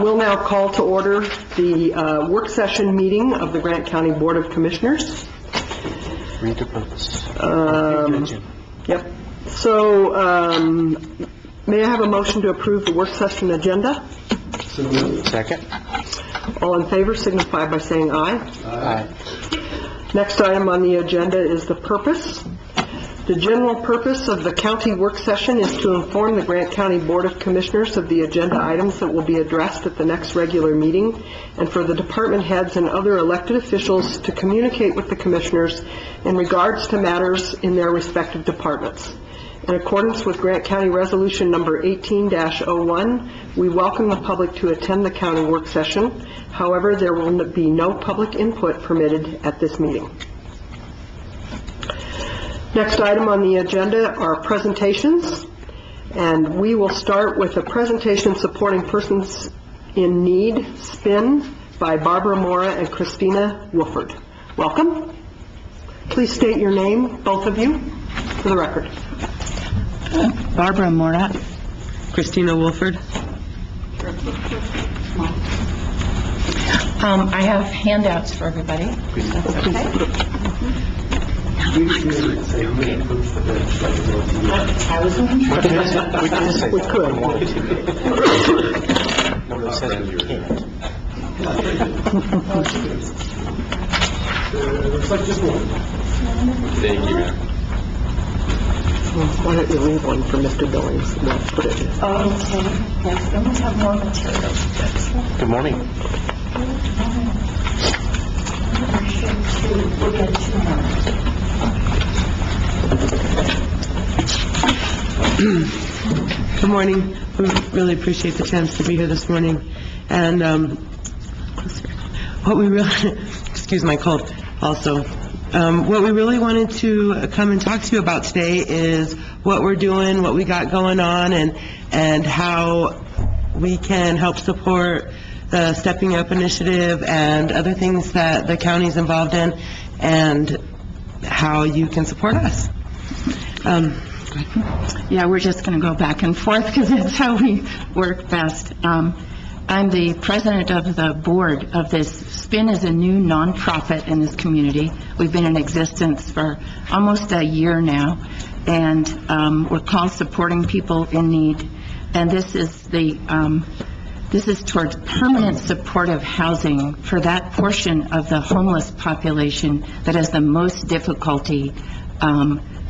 We'll now call to order the work session meeting of the Grant County Board of Commissioners. Read the purpose. Yep. So, may I have a motion to approve the work session agenda? Second. All in favor signify by saying aye. Aye. Next item on the agenda is the purpose. The general purpose of the county work session is to inform the Grant County Board of Commissioners of the agenda items that will be addressed at the next regular meeting, and for the department heads and other elected officials to communicate with the commissioners in regards to matters in their respective departments. In accordance with Grant County Resolution number 18-01, we welcome the public to attend the county work session. However, there will be no public input permitted at this meeting. Next item on the agenda are presentations, and we will start with a presentation supporting Persons in Need, SPIN, by Barbara Mora and Christina Wolford. Welcome. Please state your name, both of you, for the record. Barbara Mora. Christina Wolford. I have handouts for everybody. I was in control. We could. No, it says we can't. Looks like just one. Thank you, ma'am. Why don't you leave one for Mr. Billings? We'll put it in. Okay. Yes, then we'll have more materials. Good morning. We'll get two more. Good morning. We really appreciate the chance to be here this morning. And what we really, excuse my cold also, what we really wanted to come and talk to you about today is what we're doing, what we got going on, and how we can help support the Stepping Up initiative and other things that the county's involved in, and how you can support us. Yeah, we're just going to go back and forth because that's how we work best. I'm the president of the board of this. SPIN is a new nonprofit in this community. We've been in existence for almost a year now, and we're called Supporting People in Need. And this is towards permanent supportive housing for that portion of the homeless population that has the most difficulty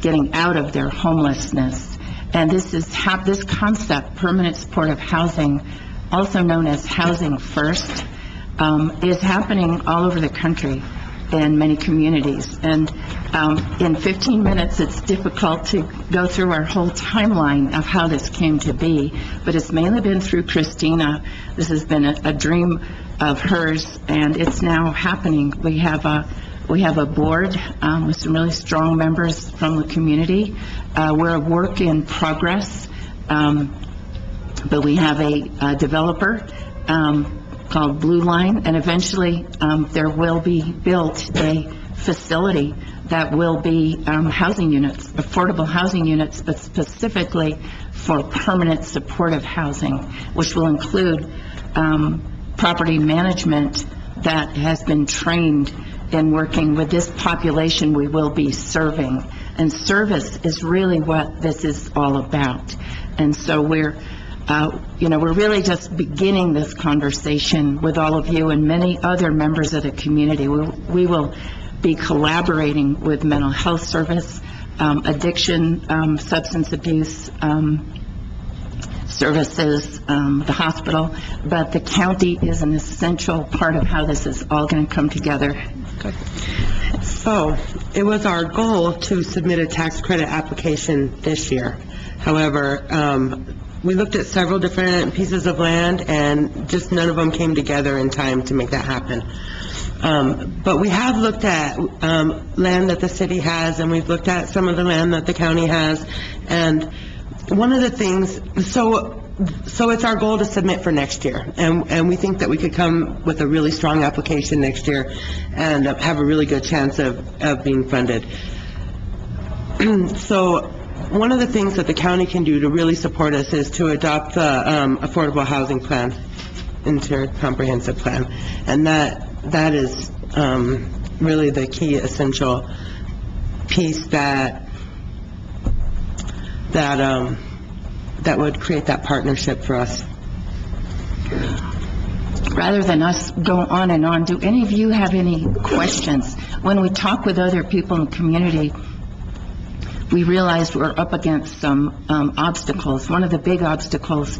getting out of their homelessness. And this concept, permanent supportive housing, also known as Housing First, is happening all over the country in many communities. And in 15 minutes, it's difficult to go through our whole timeline of how this came to be, but it's mainly been through Christina. This has been a dream of hers, and it's now happening. We have a board with some really strong members from the community. We're a work in progress, but we have a developer called Blue Line, and eventually there will be built a facility that will be housing units, affordable housing units, but specifically for permanent supportive housing, which will include property management that has been trained in working with this population we will be serving. And service is really what this is all about. And so we're really just beginning this conversation with all of you and many other members of the community. We will be collaborating with mental health service, addiction, substance abuse services, the hospital, but the county is an essential part of how this is all going to come together. So, it was our goal to submit a tax credit application this year. However, we looked at several different pieces of land, and just none of them came together in time to make that happen. But we have looked at land that the city has, and we've looked at some of the land that the county has, and one of the things, so it's our goal to submit for next year, and we think that we could come with a really strong application next year and have a really good chance of being funded. So one of the things that the county can do to really support us is to adopt the affordable housing plan. comprehensive plan. And that is really the key essential piece that would create that partnership for us. Rather than us go on and on, do any of you have any questions? When we talk with other people in the community, we realized we're up against some obstacles. One of the big obstacles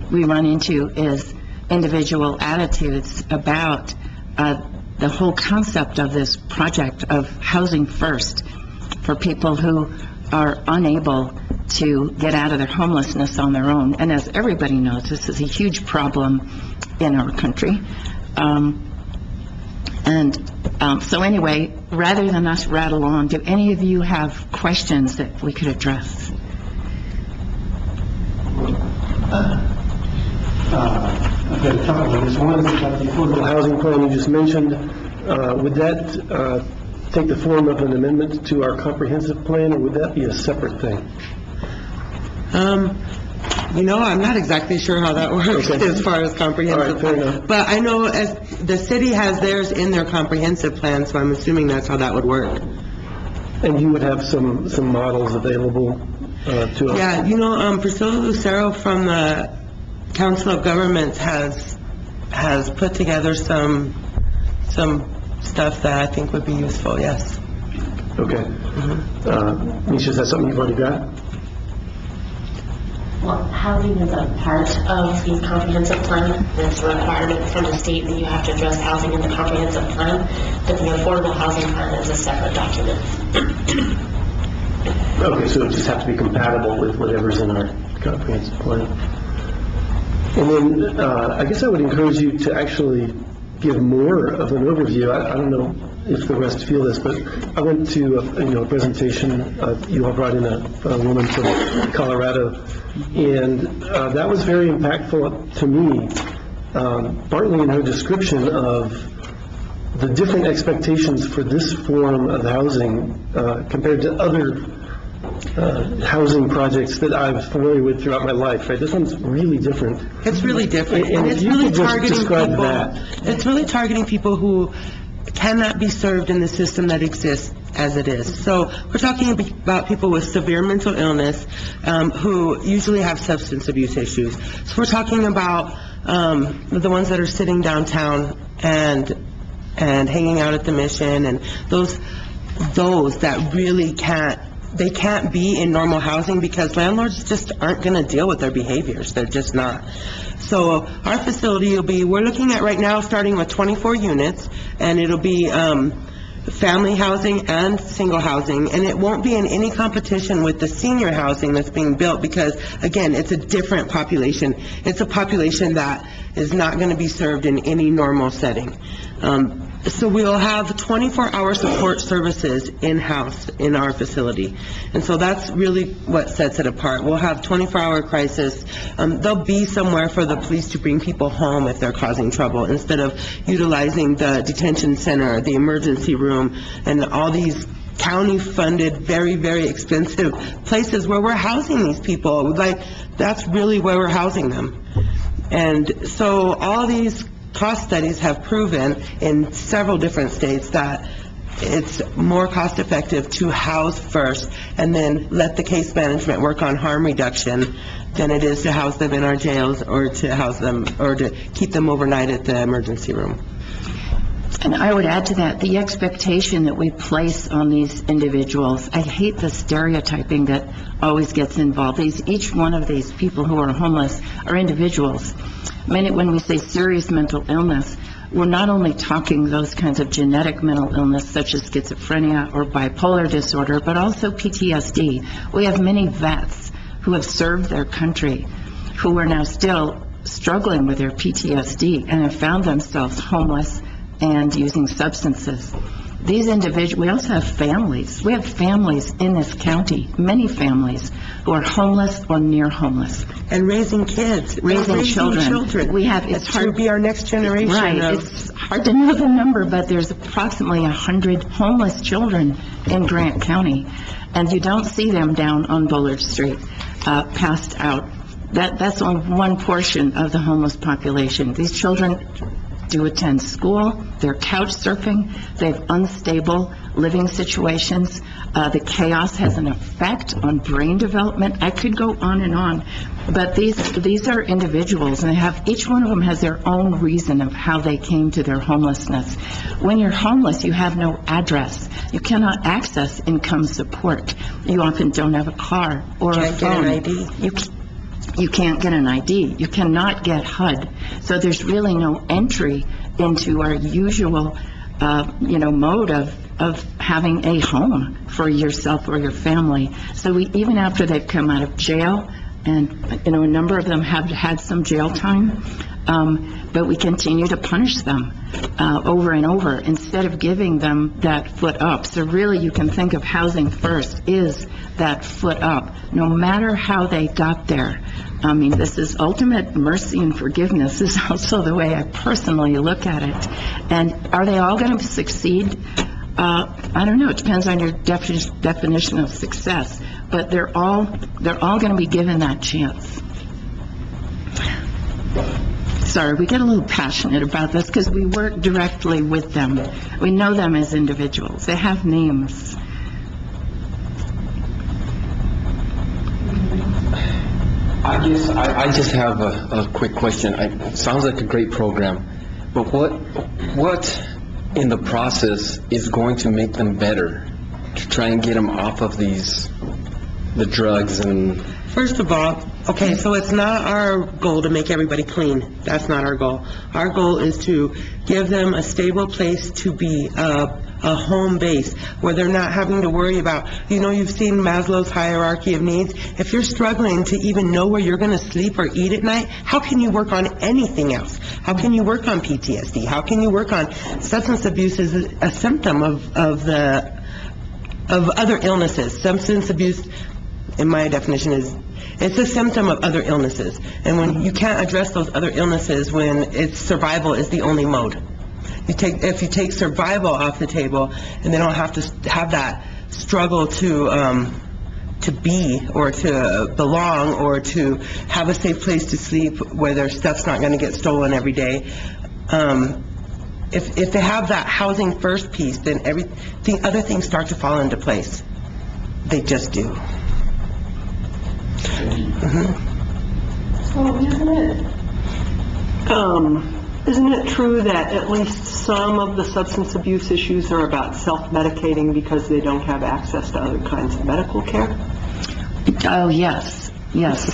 we run into is individual attitudes about the whole concept of this project of housing first for people who are unable to get out of their homelessness on their own. And as everybody knows, this is a huge problem in our country. So anyway, rather than us rattle on, do any of you have questions that we could address? I've got a couple of these. One is about the affordable housing plan you just mentioned. Would that take the form of an amendment to our comprehensive plan, or would that be a separate thing? I'm not exactly sure how that works Okay. as far as comprehensive All right, fair plan. enough. But I know as the city has theirs in their comprehensive plan, so I'm assuming that's how that would work. And you would have some models available to us? Yeah, Priscilla Lucero from the Council of Governments has put together some stuff that I think would be useful, yes. Okay. Misha, is that something you've already got? Well, housing is a part of the comprehensive plan. It's a requirement from the state that you have to address housing in the comprehensive plan, but the affordable housing plan is a separate document. Okay, so it just have to be compatible with whatever's in our comprehensive plan. And then, I guess I would encourage you to actually give more of an overview. I don't know if the rest feel this, but I went to a presentation. You all brought in a woman from Colorado, and that was very impactful to me, partly in her description of the different expectations for this form of housing compared to other housing projects that I'm familiar with throughout my life, right? This one's really different. It's really different. And if it's you really could just targeting describe people. that. It's really targeting people who cannot be served in the system that exists as it is. So we're talking about people with severe mental illness who usually have substance abuse issues. So we're talking about the ones that are sitting downtown and hanging out at the Mission, and those that really can't be in normal housing because landlords just aren't going to deal with their behaviors. They're just not. So our facility we're looking at right now starting with 24 units, and it'll be family housing and single housing, and it won't be in any competition with the senior housing that's being built because, again, it's a different population. It's a population that is not going to be served in any normal setting. So we'll have 24-hour support services in-house in our facility. And so that's really what sets it apart. We'll have 24-hour crisis. There'll be somewhere for the police to bring people home if they're causing trouble instead of utilizing the detention center, the emergency room, and all these county-funded, very, very expensive places where we're housing these people. Like, that's really where we're housing them. And so all these cost studies have proven in several different states that it's more cost-effective to house first and then let the case management work on harm reduction than it is to house them in our jails or to house them or to keep them overnight at the emergency room. And I would add to that, the expectation that we place on these individuals. I hate the stereotyping that always gets involved. Each one of these people who are homeless are individuals. When we say serious mental illness, we're not only talking those kinds of genetic mental illness such as schizophrenia or bipolar disorder, but also PTSD. We have many vets who have served their country who are now still struggling with their PTSD and have found themselves homeless and using substances. These individuals, we also have families. We have families in this county, many families, who are homeless or near homeless. And raising kids. Raising children. We have, it's hard to be our next generation. Right, it's hard to know the number, but there's approximately 100 homeless children in Grant County, and you don't see them down on Bullard Street, passed out That's only one portion of the homeless population. These children do attend school, they're couch surfing, they have unstable living situations. The chaos has an effect on brain development. I could go on and on, but these are individuals, and each one of them has their own reason of how they came to their homelessness. When you're homeless, you have no address. You cannot access income support. You often don't have a car or a phone. Can't get an ID. You can't get an ID. You cannot get HUD. So there's really no entry into our usual, mode of having a home for yourself or your family. So even after they've come out of jail, and, a number of them have had some jail time, but we continue to punish them over and over instead of giving them that foot up. So really, you can think of housing first is that foot up, no matter how they got there. I mean, this is ultimate mercy and forgiveness is also the way I personally look at it. And are they all going to succeed? I don't know. It depends on your definition of success. But they're all going to be given that chance. Sorry, we get a little passionate about this because we work directly with them. We know them as individuals. They have names. I guess I just have a quick question. It sounds like a great program, but what in the process is going to make them better to try and get them off of the drugs and... First of all, okay, so it's not our goal to make everybody clean. That's not our goal. Our goal is to give them a stable place to be, a home base, where they're not having to worry about, you've seen Maslow's hierarchy of needs. If you're struggling to even know where you're going to sleep or eat at night, how can you work on anything else? How can you work on PTSD? How can you work on substance abuse is a symptom of other illnesses. Substance abuse, in my definition, it's a symptom of other illnesses. And when you can't address those other illnesses, when it's survival is the only mode. If you take survival off the table, and they don't have to have that struggle to be or to belong or to have a safe place to sleep where their stuff's not going to get stolen every day. If they have that housing first piece, then other things start to fall into place. They just do. Isn't it true that at least some of the substance abuse issues are about self-medicating because they don't have access to other kinds of medical care? Oh, yes,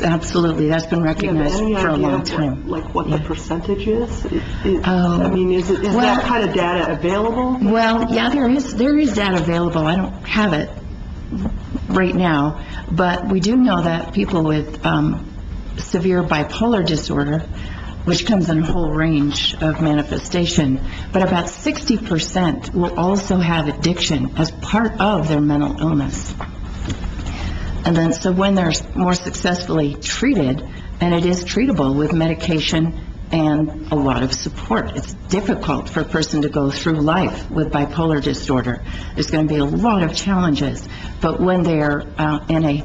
absolutely. That's been recognized for a long time. What the percentage is? I mean, is that kind of data available? Well, yeah, there is data available. I don't have it right now, but we do know that people with severe bipolar disorder, which comes in a whole range of manifestation, but about 60% will also have addiction as part of their mental illness. And then, so when they're more successfully treated, and it is treatable with medication and a lot of support. It's difficult for a person to go through life with bipolar disorder. There's going to be a lot of challenges, but when they're in a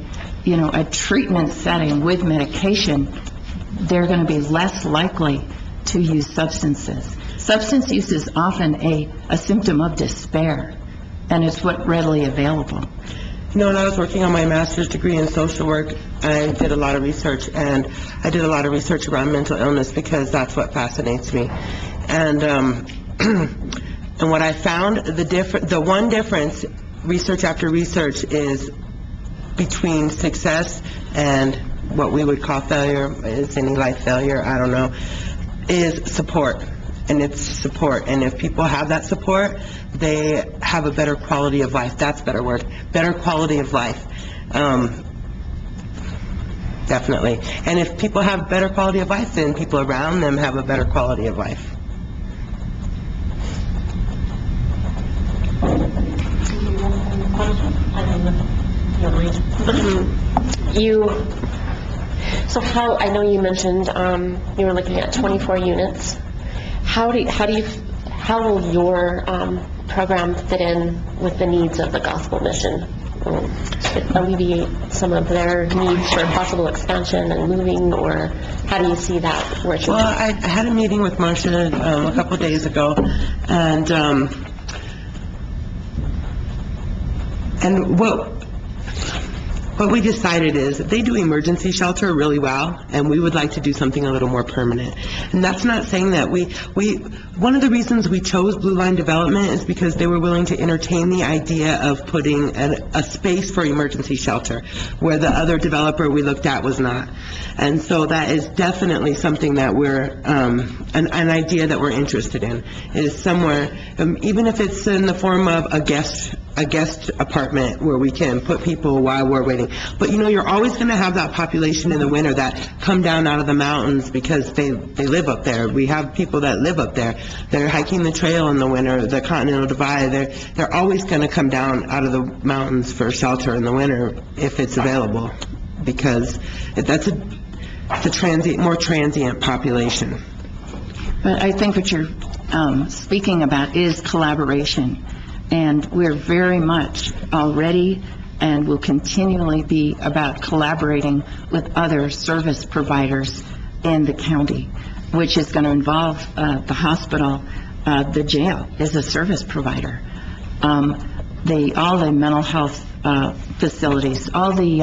treatment setting with medication, they're going to be less likely to use substances. Substance use is often a symptom of despair, and it's what readily available. When I was working on my master's degree in social work, I did a lot of research, and I did a lot of research around mental illness because that's what fascinates me. And and what I found, the one difference, research after research, is between success and what we would call failure. Is any life failure? I don't know. Is support. And it's support. And if people have that support, they have a better quality of life. That's a better word. Better quality of life. Definitely. And if people have better quality of life, then people around them have a better quality of life. I know you mentioned you were looking at 24 units. How will your program fit in with the needs of the gospel mission? alleviate some of their needs for possible expansion and moving, or how do you see that working? Well, I had a meeting with Marcia a couple days ago, and what we decided is that they do emergency shelter really well, and we would like to do something a little more permanent. And that's not saying that one of the reasons we chose Blue Line Development is because they were willing to entertain the idea of putting a space for emergency shelter, where the other developer we looked at was not. And so that is definitely something that we're, an idea that we're interested in, is somewhere, even if it's in the form of a guest apartment where we can put people while we're waiting. But you're always going to have that population in the winter that come down out of the mountains because they live up there. We have people that live up there. They're hiking the trail in the winter, the Continental Divide. They're always going to come down out of the mountains for shelter in the winter if it's available, because that's a more transient population. But I think what you're speaking about is collaboration. And we're very much already and will continually be about collaborating with other service providers in the county, which is going to involve the hospital. The jail is a service provider. All the mental health facilities, all the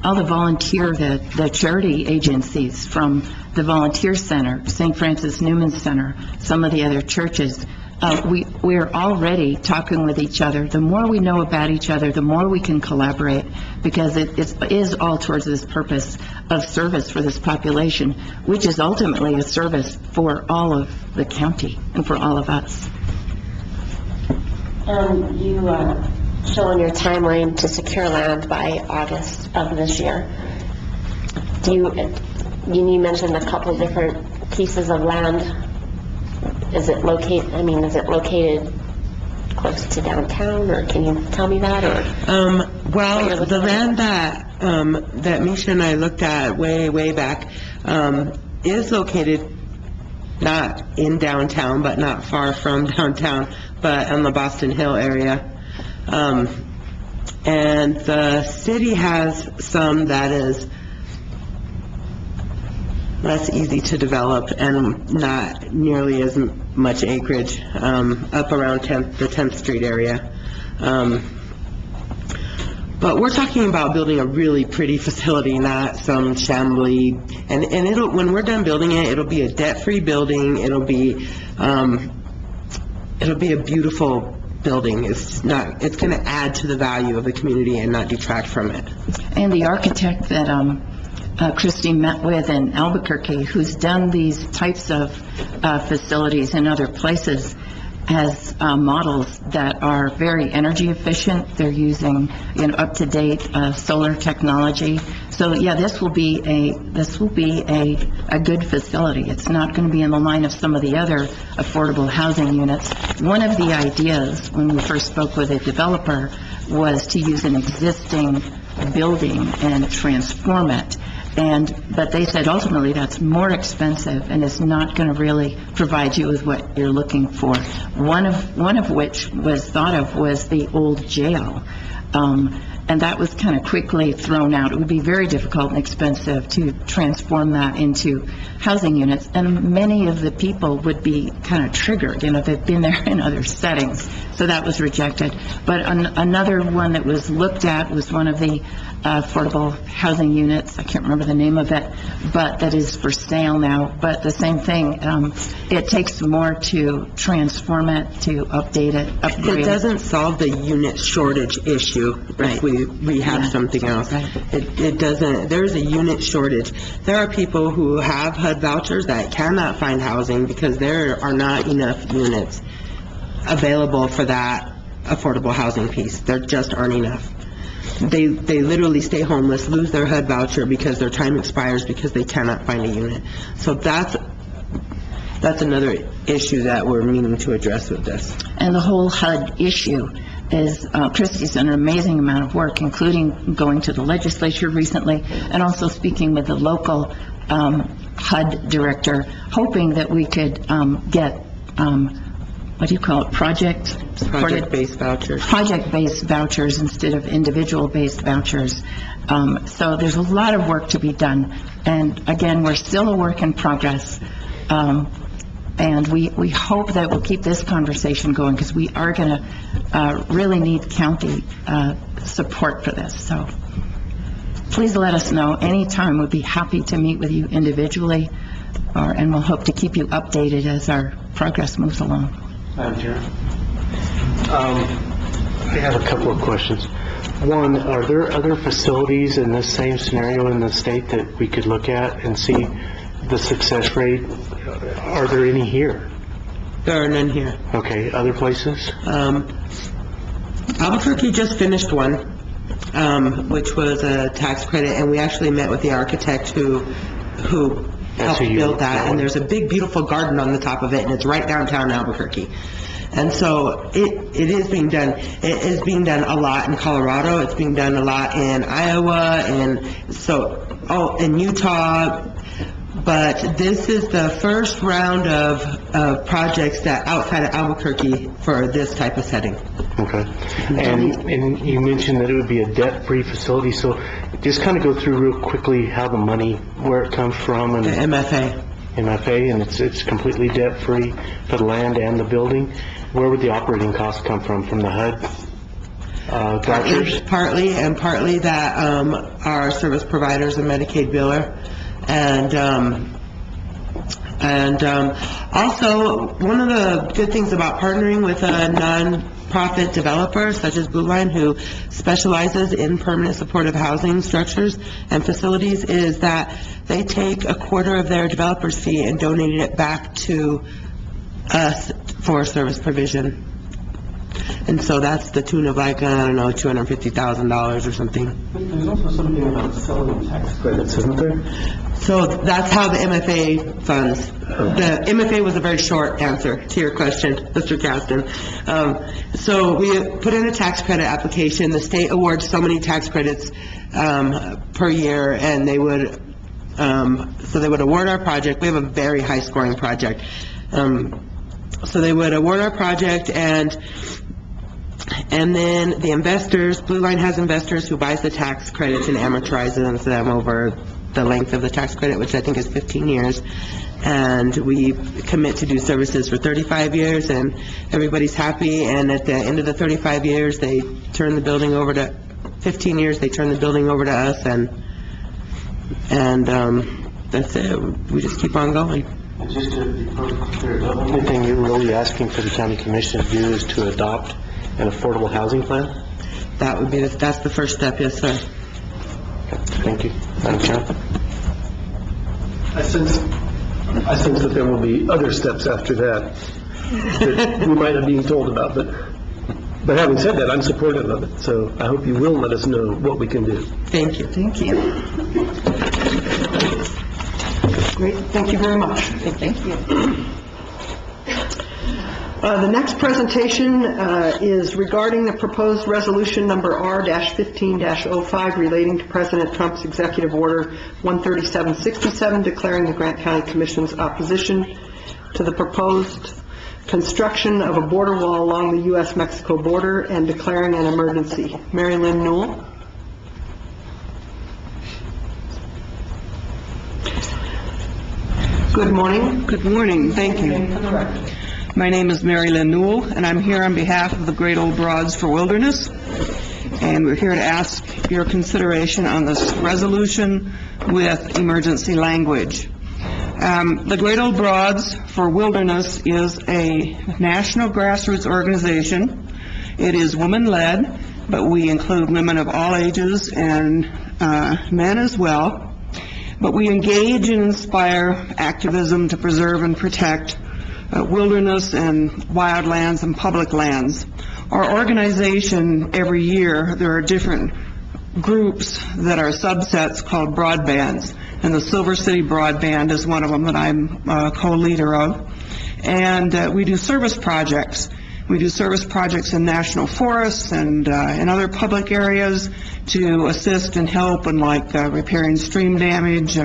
volunteer, the charity agencies from the Volunteer Center, St. Francis Newman Center, some of the other churches. We're already talking with each other. The more we know about each other, the more we can collaborate, because it is all towards this purpose of service for this population, which is ultimately a service for all of the county and for all of us. You show on your timeline to secure land by August of this year. You mentioned a couple different pieces of land. Is it located close to downtown, or can you tell me that? Well, the land that Misha and I looked at way back is located not in downtown, but not far from downtown, but in the Boston Hill area. And the city has some that is less easy to develop and not nearly as much acreage, up around the 10th Street area. But we're talking about building a really pretty facility, not some shambly, and when we're done building it, it'll be a debt-free building. It'll be a beautiful building. It's going to add to the value of the community and not detract from it. And the architect that Christy met with in Albuquerque, who's done these types of facilities in other places, has models that are very energy efficient. They're using up-to-date solar technology. So yeah, this will be a good facility. It's not going to be in the line of some of the other affordable housing units. One of the ideas when we first spoke with a developer was to use an existing building and transform it. But they said ultimately that's more expensive and it's not going to really provide you with what you're looking for. One of which was thought of was the old jail. And that was kind of quickly thrown out. It would be very difficult and expensive to transform that into housing units, and many of the people would be kind of triggered. They've been there in other settings, so that was rejected. But another one that was looked at was one of the affordable housing units. I can't remember the name of it, but that is for sale now. But the same thing, it takes more to transform it, to update it, upgrade it. It doesn't solve the unit shortage issue. Right. If we rehab something else. Right. It doesn't. There's a unit shortage. There are people who have HUD vouchers that cannot find housing because there are not enough units available for that affordable housing piece. There just aren't enough. They literally stay homeless, lose their HUD voucher because their time expires because they cannot find a unit. So that's another issue that we're meaning to address with this. And the whole HUD issue is, Christy's done an amazing amount of work, including going to the legislature recently and also speaking with the local HUD director, hoping that we could get what do you call it, Project-based vouchers. project-based vouchers instead of individual-based vouchers. So there's a lot of work to be done. And again, we're still a work in progress. And we hope that we'll keep this conversation going, because we are going to really need county support for this. So please let us know anytime. We'd be happy to meet with you individually, and we'll hope to keep you updated as our progress moves along. Madam Chair. I have a couple of questions. One, are there other facilities in this same scenario in the state that we could look at and see the success rate? Are there any here? There are none here. Okay, other places? Albuquerque just finished one, which was a tax credit, and we actually met with the architect who helped who you- build that, and there's a big, beautiful garden on the top of it, and it's right downtown Albuquerque. And so it is being done. It is being done a lot in Colorado. It's being done a lot in Iowa, and in Utah. But this is the first round of projects that outside of Albuquerque for this type of setting. Okay. And you mentioned that it would be a debt-free facility, so just kind of go through real quickly how the money, where it comes from, and The MFA. MFA, and it's completely debt-free for the land and the building. Where would the operating costs come from the HUD vouchers? Partly that our service providers and Medicaid biller. And also, one of the good things about partnering with a non-profit developer such as Blue Line, who specializes in permanent supportive housing structures and facilities, is that they take a quarter of their developer's fee and donate it back to us for service provision. And so that's the tune of like, I don't know, $250,000 or something. There's also something about selling tax credits, isn't there? So that's how the MFA funds. The MFA was a very short answer to your question, Mr. Caston. So we put in a tax credit application. The state awards so many tax credits per year, and they would award our project. We have a very high scoring project. So they would award our project, and then the investors, Blue Line has investors who buys the tax credits and amortizes them over the length of the tax credit, which I think is 15 years. And we commit to do services for 35 years, and everybody's happy. And at the end of the 35 years, they turn the building over to, 15 years, they turn the building over to us, and that's it. We just keep on going. Just to be perfectly clear, the only thing you're really asking for the county commission to do is to adopt an affordable housing plan? That's the first step, yes, sir. Thank you. Madam Chair? I sense that there will be other steps after that we might not be told about, but having said that, I'm supportive of it, so I hope you will let us know what we can do. Thank you. Thank you. Great, thank you very much. Thank you. The next presentation is regarding the proposed resolution number R-15-05 relating to President Trump's Executive Order 13767, declaring the Grant County Commission's opposition to the proposed construction of a border wall along the U.S.-Mexico border and declaring an emergency. Mary Lynn Newell. Good morning. Good morning, thank you. My name is Mary Lynn Newell, and I'm here on behalf of the Great Old Broads for Wilderness, and we're here to ask your consideration on this resolution with emergency language. The Great Old Broads for Wilderness is a national grassroots organization. It is woman-led, but we include women of all ages and men as well. But we engage and inspire activism to preserve and protect wilderness and wildlands and public lands. Our organization, every year, there are different groups that are subsets called broadbands, and the Silver City Broadband is one of them that I'm co-leader of. And we do service projects. We do service projects in national forests and in other public areas to assist and help in like repairing stream damage,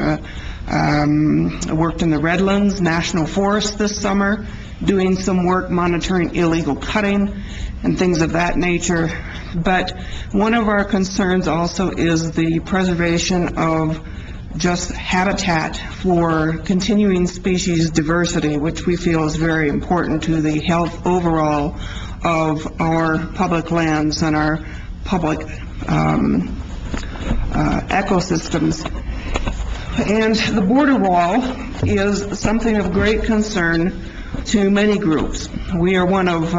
I worked in the Redlands National Forest this summer, doing some work monitoring illegal cutting and things of that nature. But one of our concerns also is the preservation of just habitat for continuing species diversity, which we feel is very important to the health overall of our public lands and our public ecosystems. And the border wall is something of great concern to many groups. We are one of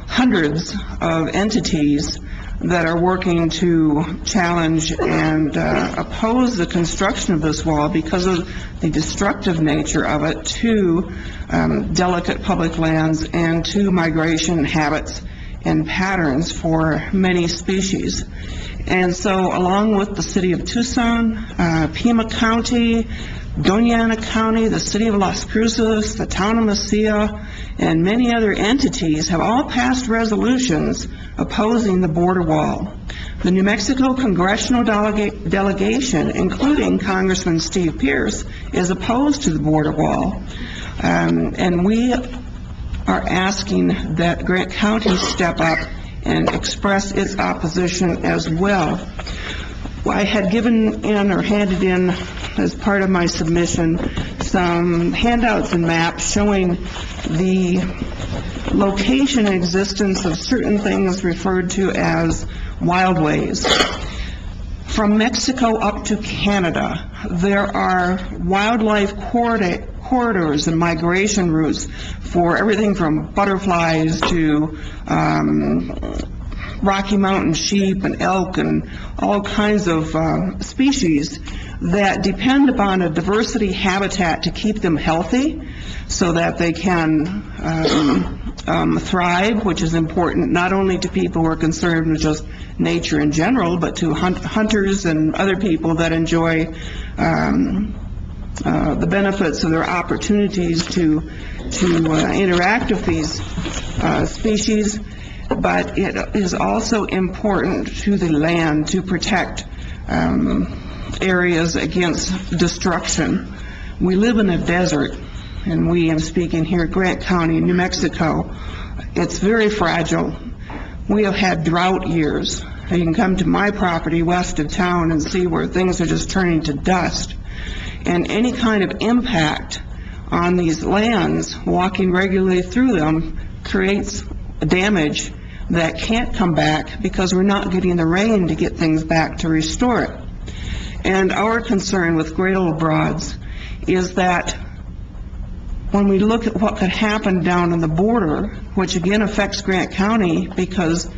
hundreds of entities that are working to challenge and oppose the construction of this wall because of the destructive nature of it to delicate public lands and to migration habits and patterns for many species. And so along with the city of Tucson, Pima County, Doña Ana County, the city of Las Cruces, the town of Mesilla, and many other entities have all passed resolutions opposing the border wall. The New Mexico congressional delegation, including Congressman Steve Pierce, is opposed to the border wall. And we are asking that Grant County step up and express its opposition as well. I had given in or handed in as part of my submission some handouts and maps showing the location and existence of certain things referred to as wildways. From Mexico up to Canada, there are wildlife corridors and migration routes for everything from butterflies to Rocky Mountain sheep and elk and all kinds of species that depend upon a diversity habitat to keep them healthy so that they can thrive, which is important not only to people who are concerned with just nature in general, but to hunters and other people that enjoy the benefits of their opportunities to interact with these species. But it is also important to the land to protect areas against destruction. We live in a desert, and I'm speaking here at Grant County, New Mexico. It's very fragile. We have had drought years. You can come to my property west of town and see where things are just turning to dust. And any kind of impact on these lands, walking regularly through them, creates damage that can't come back because we're not getting the rain to get things back to restore it. And our concern with Great Old Broads is that when we look at what could happen down on the border, which again affects Grant County because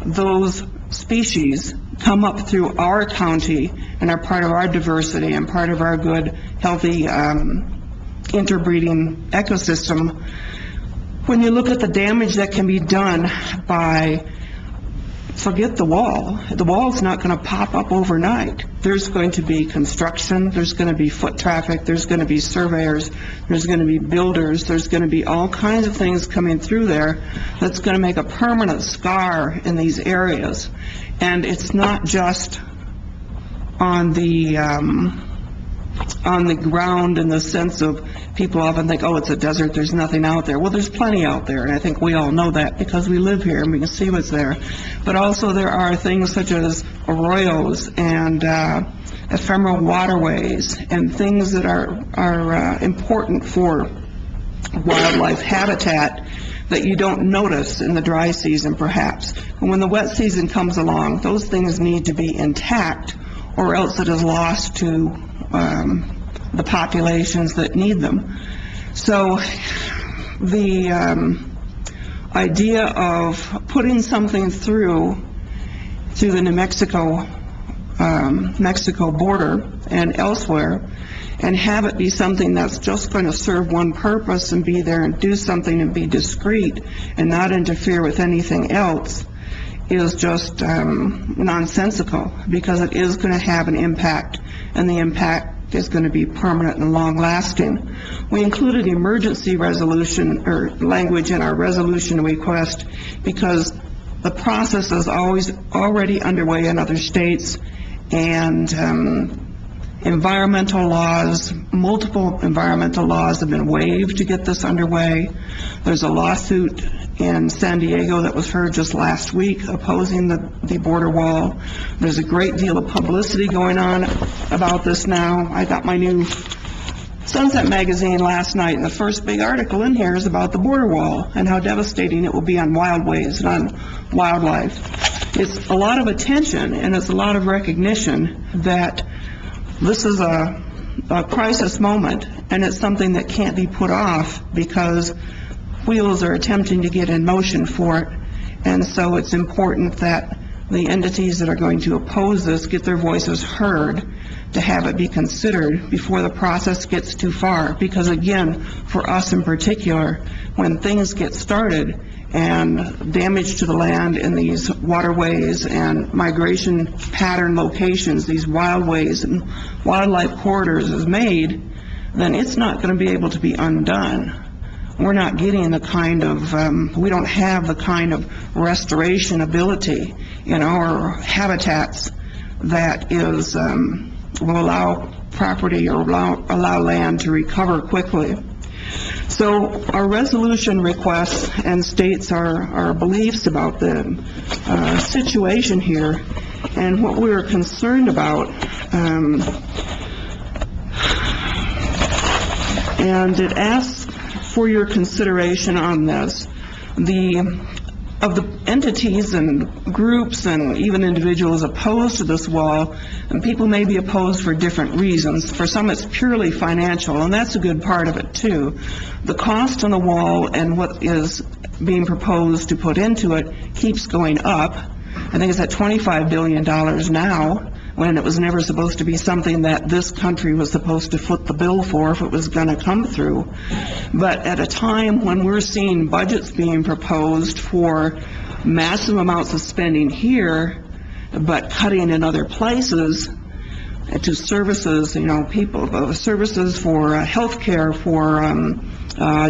those species come up through our county and are part of our diversity and part of our good, healthy interbreeding ecosystem. When you look at the damage that can be done by, forget the wall's not going to pop up overnight. There's going to be construction, there's going to be foot traffic, there's going to be surveyors, there's going to be builders, there's going to be all kinds of things coming through there that's going to make a permanent scar in these areas. And it's not just on the ground in the sense of people often think, oh, it's a desert, there's nothing out there. Well, there's plenty out there, and I think we all know that because we live here and we can see what's there. But also there are things such as arroyos and ephemeral waterways and things that are important for wildlife habitat that you don't notice in the dry season, perhaps. And when the wet season comes along, those things need to be intact, or else it is lost to the populations that need them. So the idea of putting something through the New Mexico border and elsewhere, and have it be something that's just going to serve one purpose and be there and do something and be discreet and not interfere with anything else, is just nonsensical, because it is going to have an impact, and the impact is going to be permanent and long-lasting. We included emergency resolution or language in our resolution request because the process is already underway in other states, and environmental laws, multiple environmental laws have been waived to get this underway. There's a lawsuit in San Diego that was heard just last week opposing the border wall. There's a great deal of publicity going on about this now. I got my new Sunset magazine last night, and the first big article in here is about the border wall and how devastating it will be on wildways and on wildlife. It's a lot of attention, and it's a lot of recognition that this is a crisis moment, and it's something that can't be put off because wheels are attempting to get in motion for it. And so it's important that the entities that are going to oppose this get their voices heard, to have it be considered before the process gets too far. Because again, for us in particular, when things get started and damage to the land in these waterways and migration pattern locations, these wildways and wildlife corridors is made, then it's not going to be able to be undone. We're not getting the kind of, we don't have the kind of restoration ability in our habitats that is, will allow property or allow land to recover quickly. So our resolution requests and states our beliefs about the situation here and what we're concerned about. And it asks for your consideration on this. Of the entities and groups and even individuals opposed to this wall, and people may be opposed for different reasons. For some it's purely financial, and that's a good part of it too. The cost on the wall and what is being proposed to put into it keeps going up. I think it's at $25 billion now, when it was never supposed to be something that this country was supposed to foot the bill for if it was going to come through. But at a time when we're seeing budgets being proposed for massive amounts of spending here, but cutting in other places to services, people, services for health care, for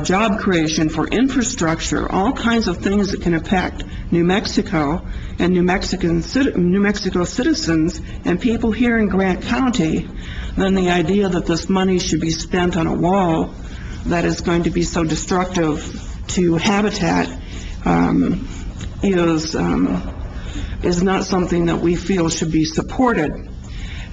job creation, for infrastructure, all kinds of things that can affect New Mexico and New Mexico citizens and people here in Grant County, then the idea that this money should be spent on a wall that is going to be so destructive to habitat is not something that we feel should be supported.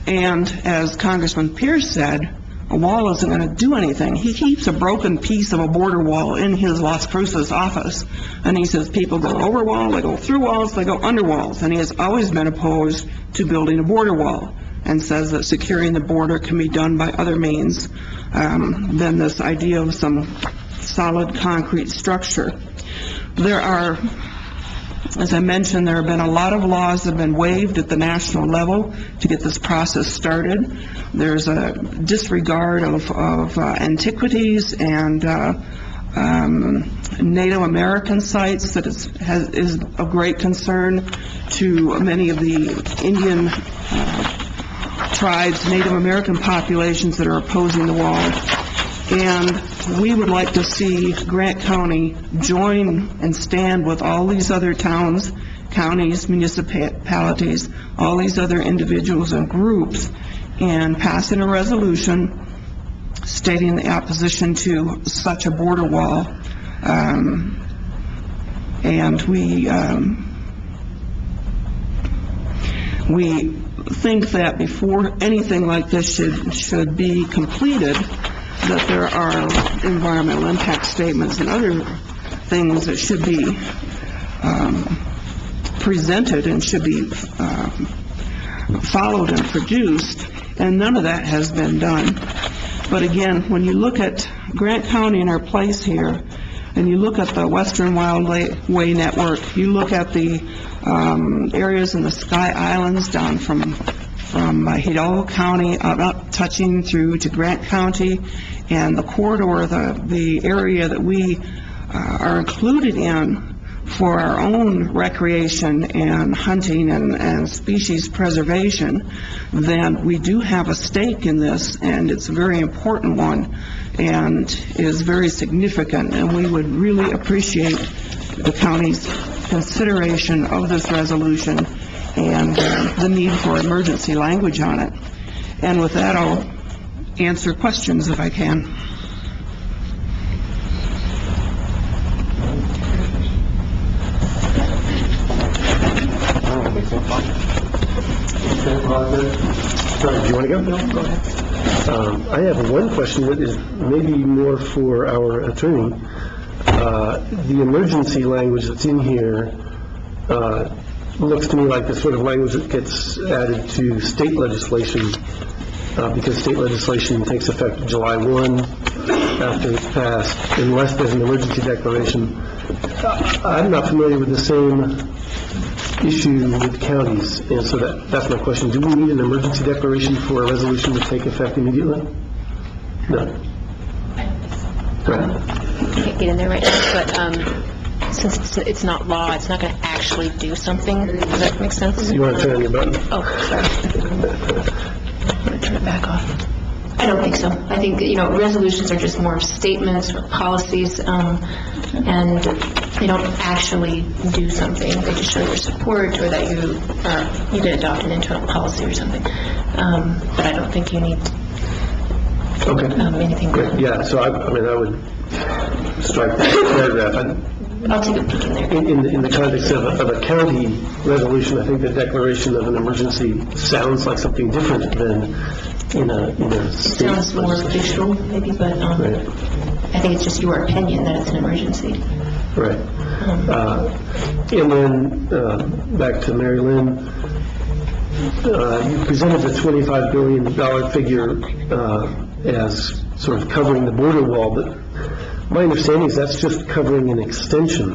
And as Congressman Pierce said, a wall isn't going to do anything. He keeps a broken piece of a border wall in his Las Cruces office, and he says people go over walls, they go through walls, they go under walls, and he has always been opposed to building a border wall and says that securing the border can be done by other means than this idea of some solid concrete structure. There are, as I mentioned, there have been a lot of laws that have been waived at the national level to get this process started. There's a disregard of antiquities and Native American sites that is of great concern to many of the Indian tribes, Native American populations that are opposing the wall. And we would like to see Grant County join and stand with all these other towns, counties, municipalities, all these other individuals and groups in passing a resolution stating the opposition to such a border wall. And we think that before anything like this should be completed, that there are environmental impact statements and other things that should be presented and should be followed and produced, and none of that has been done. But again, when you look at Grant County and our place here, and you look at the Western Wildway Network, you look at the areas in the Sky Islands down from Hidalgo County up touching through to Grant County, and the corridor, the area that we are included in for our own recreation and hunting and species preservation, then we do have a stake in this, and it's a very important one and is very significant, and we would really appreciate the county's consideration of this resolution and the need for emergency language on it. And with that, I'll answer questions if I can. Do you want to go? No, go ahead. I have one question that is maybe more for our attorney. The emergency language that's in here looks to me like the sort of language that gets added to state legislation, because state legislation takes effect July 1 after it's passed, unless there's an emergency declaration. I'm not familiar with the same issue with counties, and so that's my question. Do we need an emergency declaration for a resolution to take effect immediately? No. Right. Can't get in there right now, but since it's not law, it's not going to actually do something. Does that make sense? You want to turn on your button? Oh, sorry. I'm going to turn it back off. I don't think so. I think, resolutions are just more statements or policies, and they don't actually do something. They just show your support or that you did adopt an internal policy or something. But I don't think you need anything. Great. Yeah, so I would strike that paragraph. I'll take a peek in there. In the context of a county resolution, I think the declaration of an emergency sounds like something different than in a state. It sounds more official, maybe, but Right. I think it's just your opinion that it's an emergency. Right. And then back to Mary Lynn, you presented the $25 billion figure as sort of covering the border wall, but my understanding is that's just covering an extension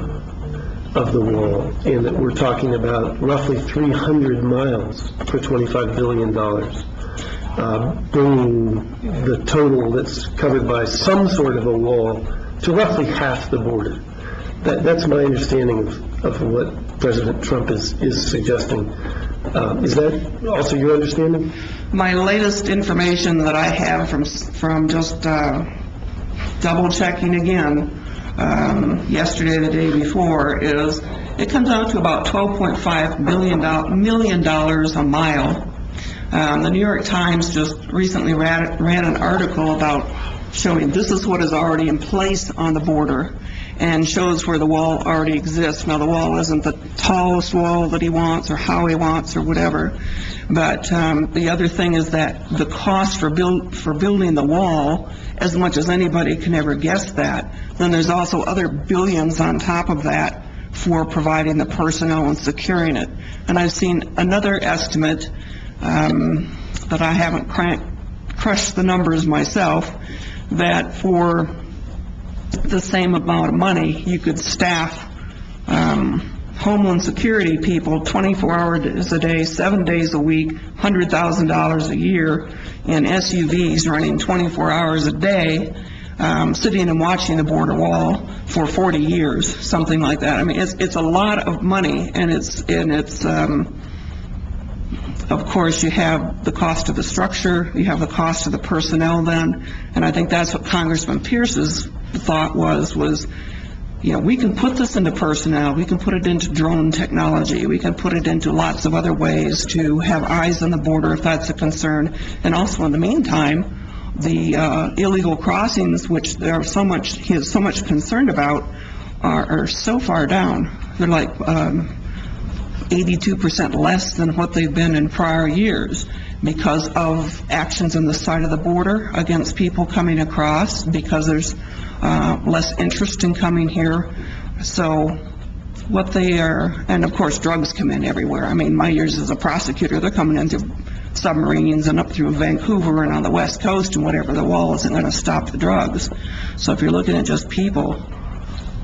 of the wall, and that we're talking about roughly 300 miles for $25 billion, bringing the total that's covered by some sort of a wall to roughly half the border. That's my understanding of what President Trump is suggesting. Is that also your understanding? My latest information that I have from just double checking again yesterday, the day before, is it comes out to about $12.5 million a mile. The New York Times just recently ran an article about showing this is what is already in place on the border, and shows where the wall already exists. Now, the wall isn't the tallest wall that he wants or how he wants or whatever, but the other thing is that the cost for building the wall, as much as anybody can ever guess that, then there's also other billions on top of that for providing the personnel and securing it. And I've seen another estimate that I haven't crushed the numbers myself, that for the same amount of money, you could staff Homeland Security people 24 hours a day, 7 days a week, $100,000 a year in SUVs running 24 hours a day, sitting and watching the border wall for 40 years, something like that. I mean, it's a lot of money, and it's of course, you have the cost of the structure, you have the cost of the personnel then, and I think that's what Congressman Pierce's thought was, we can put this into personnel, we can put it into drone technology, we can put it into lots of other ways to have eyes on the border if that's a concern, and also in the meantime, the illegal crossings, which he is so much concerned about, are so far down. They're like 82% less than what they've been in prior years because of actions on the side of the border against people coming across, because there's less interest in coming here. So what they are, and of course drugs come in everywhere. I mean, my years as a prosecutor, they're coming into submarines and up through Vancouver and on the West Coast and whatever. The wall isn't going to stop the drugs. So if you're looking at just people,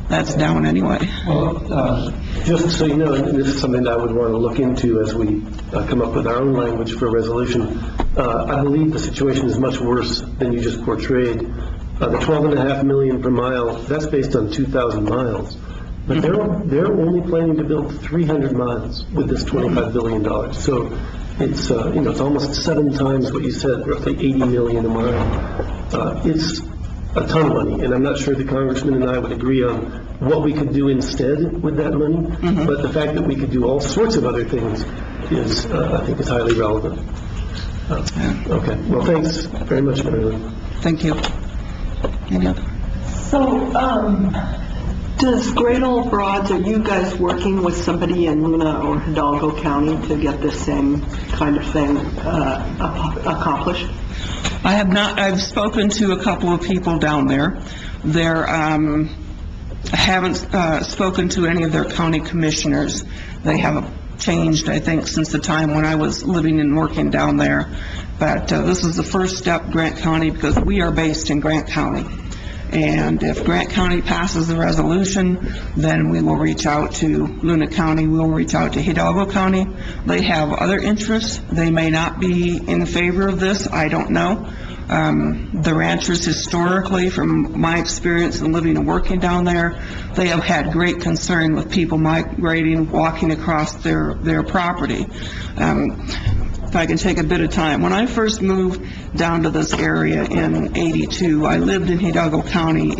that's down anyway. Well, just so you know, and this is something that I would want to look into as we come up with our own language for a resolution. I believe the situation is much worse than you just portrayed. The $12.5 million per mile, that's based on 2,000 miles. But they're only planning to build 300 miles with this $25 billion. So it's it's almost 7 times what you said, roughly 80 million a mile. It's a ton of money, and I'm not sure the congressman and I would agree on what we could do instead with that money. But the fact that we could do all sorts of other things is, I think, is highly relevant. Okay, well, thanks very much, Marilyn. Thank you. Any other? So, does Great Old Broads, are you guys working with somebody in Luna or Hidalgo County to get this same kind of thing accomplished? I have not, I've spoken to a couple of people down there. I haven't spoken to any of their county commissioners. They have changed, I think, since the time when I was living and working down there. But this is the first step, Grant County, because we are based in Grant County. And if Grant County passes the resolution, then we will reach out to Luna County, we will reach out to Hidalgo County. They have other interests. They may not be in favor of this, I don't know. The ranchers historically, from my experience in living and working down there, they have had great concern with people migrating, walking across their property. If I can take a bit of time. When I first moved down to this area in '82, I lived in Hidalgo County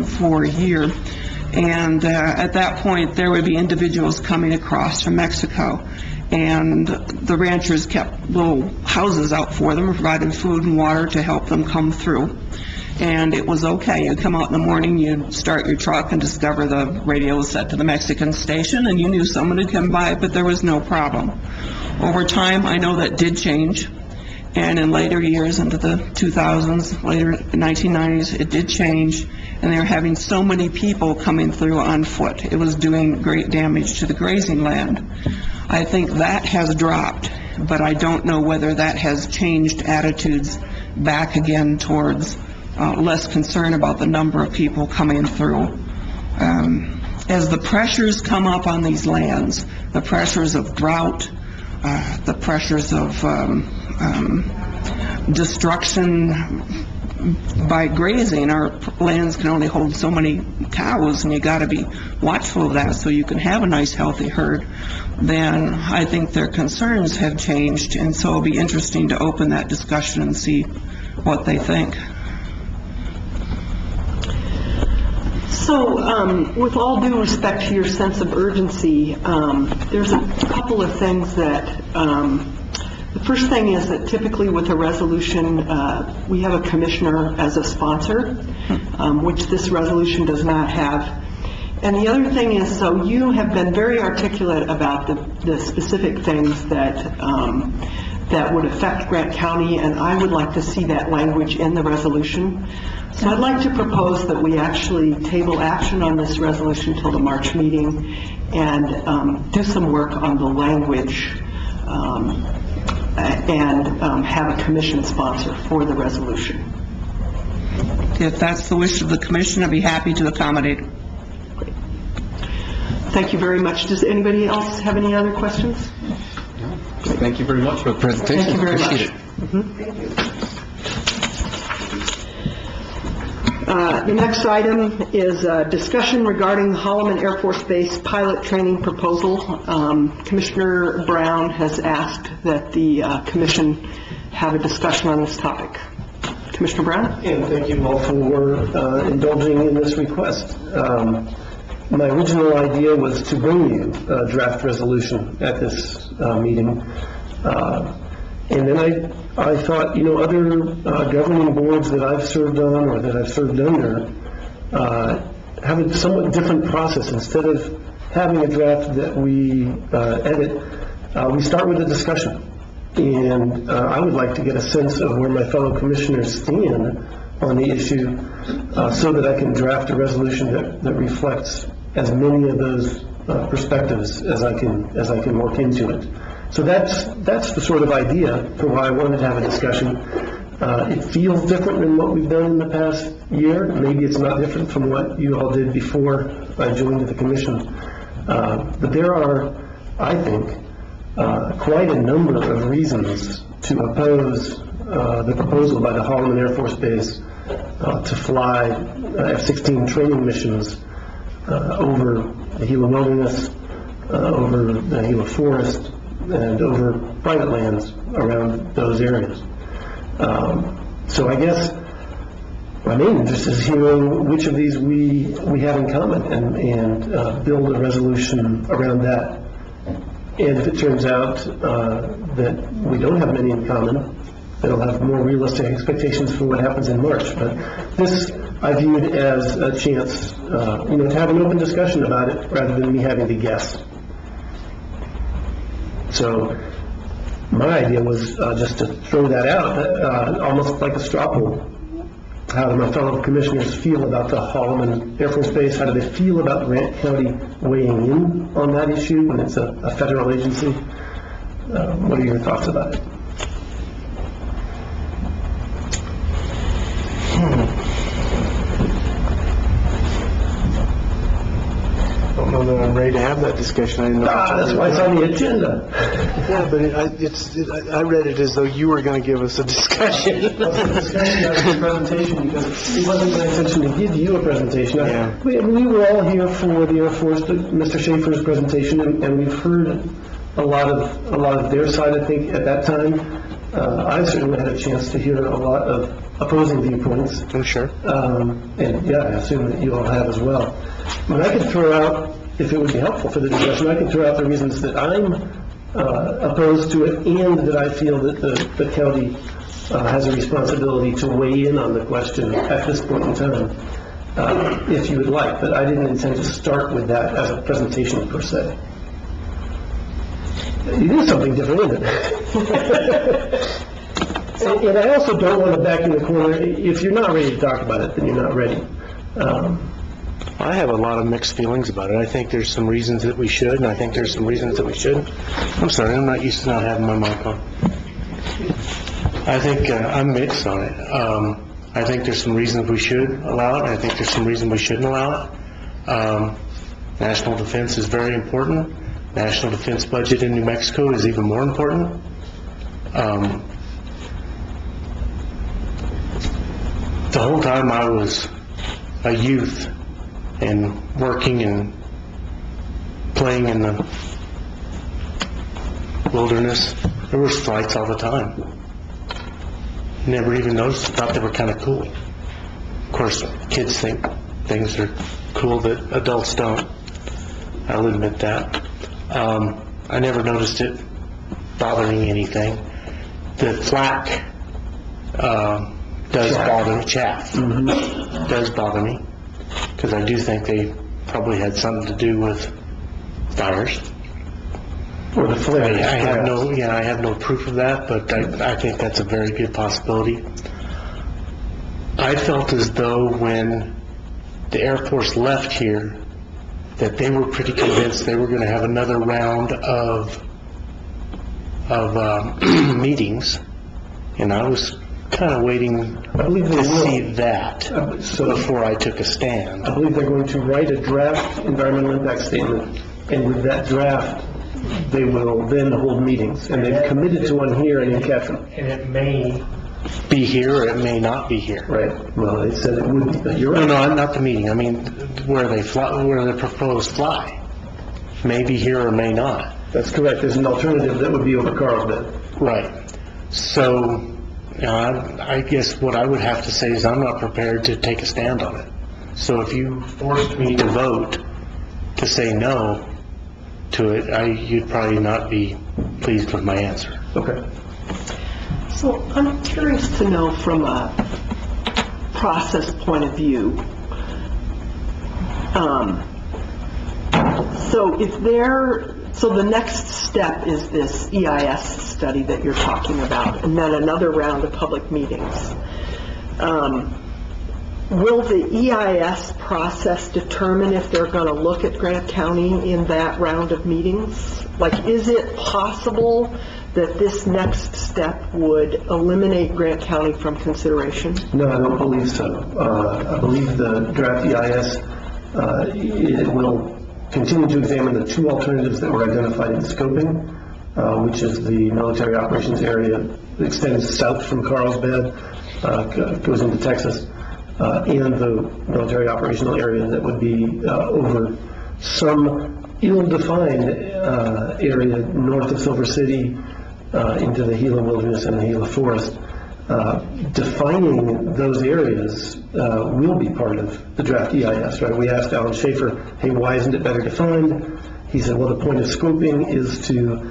for a year, and at that point there would be individuals coming across from Mexico, and the ranchers kept little houses out for them, provided food and water to help them come through. And it was okay. You'd come out in the morning, you'd start your truck and discover the radio was set to the Mexican station, and you knew someone had come by, but there was no problem. Over time, I know that did change, and in later years, into the 2000s, later 1990s, it did change, and they were having so many people coming through on foot. It was doing great damage to the grazing land. I think that has dropped, but I don't know whether that has changed attitudes back again towards less concern about the number of people coming through. As the pressures come up on these lands, the pressures of drought, the pressures of destruction by grazing, our lands can only hold so many cows, and you got to be watchful of that so you can have a nice healthy herd. Then I think their concerns have changed, and so it'll be interesting to open that discussion and see what they think. So, with all due respect to your sense of urgency, there's a couple of things that, the first thing is that typically with a resolution, we have a commissioner as a sponsor, which this resolution does not have. And the other thing is, so you have been very articulate about the specific things that would affect Grant County, and I would like to see that language in the resolution. So I'd like to propose that we actually table action on this resolution till the March meeting and do some work on the language and have a commission sponsor for the resolution. If that's the wish of the commission, I'd be happy to accommodate. Thank you very much. Does anybody else have any other questions? Thank you very much for the presentation. Thank you very Appreciate much. The next item is discussion regarding the Holloman Air Force Base pilot training proposal. Commissioner Brown has asked that the commission have a discussion on this topic. Commissioner Brown? And thank you all for indulging in this request. My original idea was to bring you a draft resolution at this meeting. And then I thought, other governing boards that I've served on or that I've served under have a somewhat different process. Instead of having a draft that we edit, we start with a discussion. And I would like to get a sense of where my fellow commissioners stand on the issue so that I can draft a resolution that reflects as many of those perspectives as I can work into it. So that's the sort of idea for why I wanted to have a discussion. It feels different than what we've done in the past year. Maybe it's not different from what you all did before I joined the commission. But there are, I think, quite a number of reasons to oppose the proposal by the Holloman Air Force Base to fly F-16 training missions over the Gila Wilderness, over the Gila Forest, and over private lands around those areas. So I guess my main interest is hearing which of these we have in common and build a resolution around that. And if it turns out that we don't have many in common, they'll have more realistic expectations for what happens in March. But this I viewed as a chance, to have an open discussion about it rather than me having to guess. So my idea was just to throw that out, almost like a straw poll. How do my fellow commissioners feel about the Holloman Air Force Base? How do they feel about Grant County weighing in on that issue when it's a federal agency? What are your thoughts about it? I don't know that I'm ready to have that discussion. I didn't know. That's why it's on the agenda. Yeah, but I read it as though you were going to give us a discussion. It wasn't a discussion, it was a presentation, because it wasn't my intention to give you a presentation. Yeah. We were all here for the Air Force, Mr. Schaefer's presentation, and we've heard a lot of their side, I think, at that time. I certainly had a chance to hear a lot of opposing viewpoints. I'm sure. And yeah, I assume that you all have as well. But I could throw out, if it would be helpful for the discussion, I could throw out the reasons that I'm opposed to it, and that I feel that the county has a responsibility to weigh in on the question at this point in time, if you would like. But I didn't intend to start with that as a presentation per se. It is something different, isn't it? And I also don't want to back in the corner. If you're not ready to talk about it, then you're not ready. I have a lot of mixed feelings about it. I think there's some reasons that we should, and I think there's some reasons that we shouldn't. I'm sorry, I'm not used to not having my mic on. I think I'm mixed on it. I think there's some reasons we should allow it, and I think there's some reasons we shouldn't allow it. National defense is very important. National defense budget in New Mexico is even more important. The whole time I was a youth and working and playing in the wilderness, there was flights all the time. Never even noticed, thought they were kind of cool. Of course, kids think things are cool that adults don't. I'll admit that. I never noticed it bothering anything. The flak does bother me, chaff. Does bother me, because I do think they probably had something to do with fires. Or the flare. I have no proof of that, but I think that's a very good possibility. I felt as though when the Air Force left here, that they were pretty convinced they were going to have another round of meetings, and I was kind of waiting to see that before I took a stand. I believe they're going to write a draft environmental impact statement, and with that draft, they will then hold meetings, and they've committed to one here and in Ketchum. And it may be here or it may not be here. Right. Well, they said it would be, but you're right. No, not the meeting. I mean, where they proposed fly. May be here or may not. That's correct. There's an alternative that would be over Carlsbad. Right. So, I guess what I would have to say is I'm not prepared to take a stand on it. So if you forced me to vote to say no to it, you'd probably not be pleased with my answer. Okay. So I'm curious to know from a process point of view, so the next step is this EIS study that you're talking about, and then another round of public meetings. Will the EIS process determine if they're going to look at Grant County in that round of meetings? Like, is it possible that this next step would eliminate Grant County from consideration? No, I don't believe so. I believe the draft EIS, it will continue to examine the two alternatives that were identified in scoping, which is the military operations area that extends south from Carlsbad, goes into Texas, and the military operational area that would be over some ill-defined area north of Silver City into the Gila Wilderness and the Gila Forest. Defining those areas will be part of the draft EIS, right? We asked Alan Schaefer, hey, why isn't it better defined? He said, well, the point of scoping is to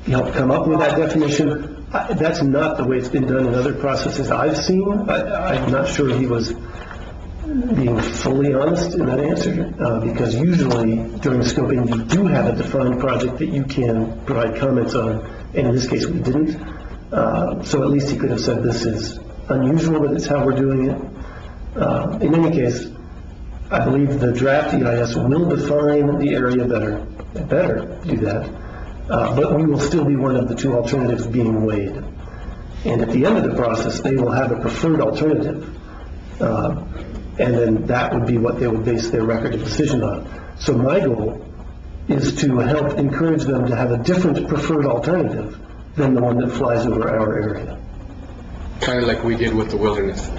help come up with that definition. That's not the way it's been done in other processes I've seen. I'm not sure he was being fully honest in that answer, because usually during scoping, you do have a defined project that you can provide comments on, and in this case, we didn't. So at least he could have said this is unusual, but it's how we're doing it. In any case, I believe the draft EIS will define the area better. It better do that. But we will still be one of the two alternatives being weighed. And at the end of the process, they will have a preferred alternative. And then that would be what they would base their record of decision on. So my goal is to help encourage them to have a different preferred alternative than the one that flies over our area. Kind of like we did with the wilderness.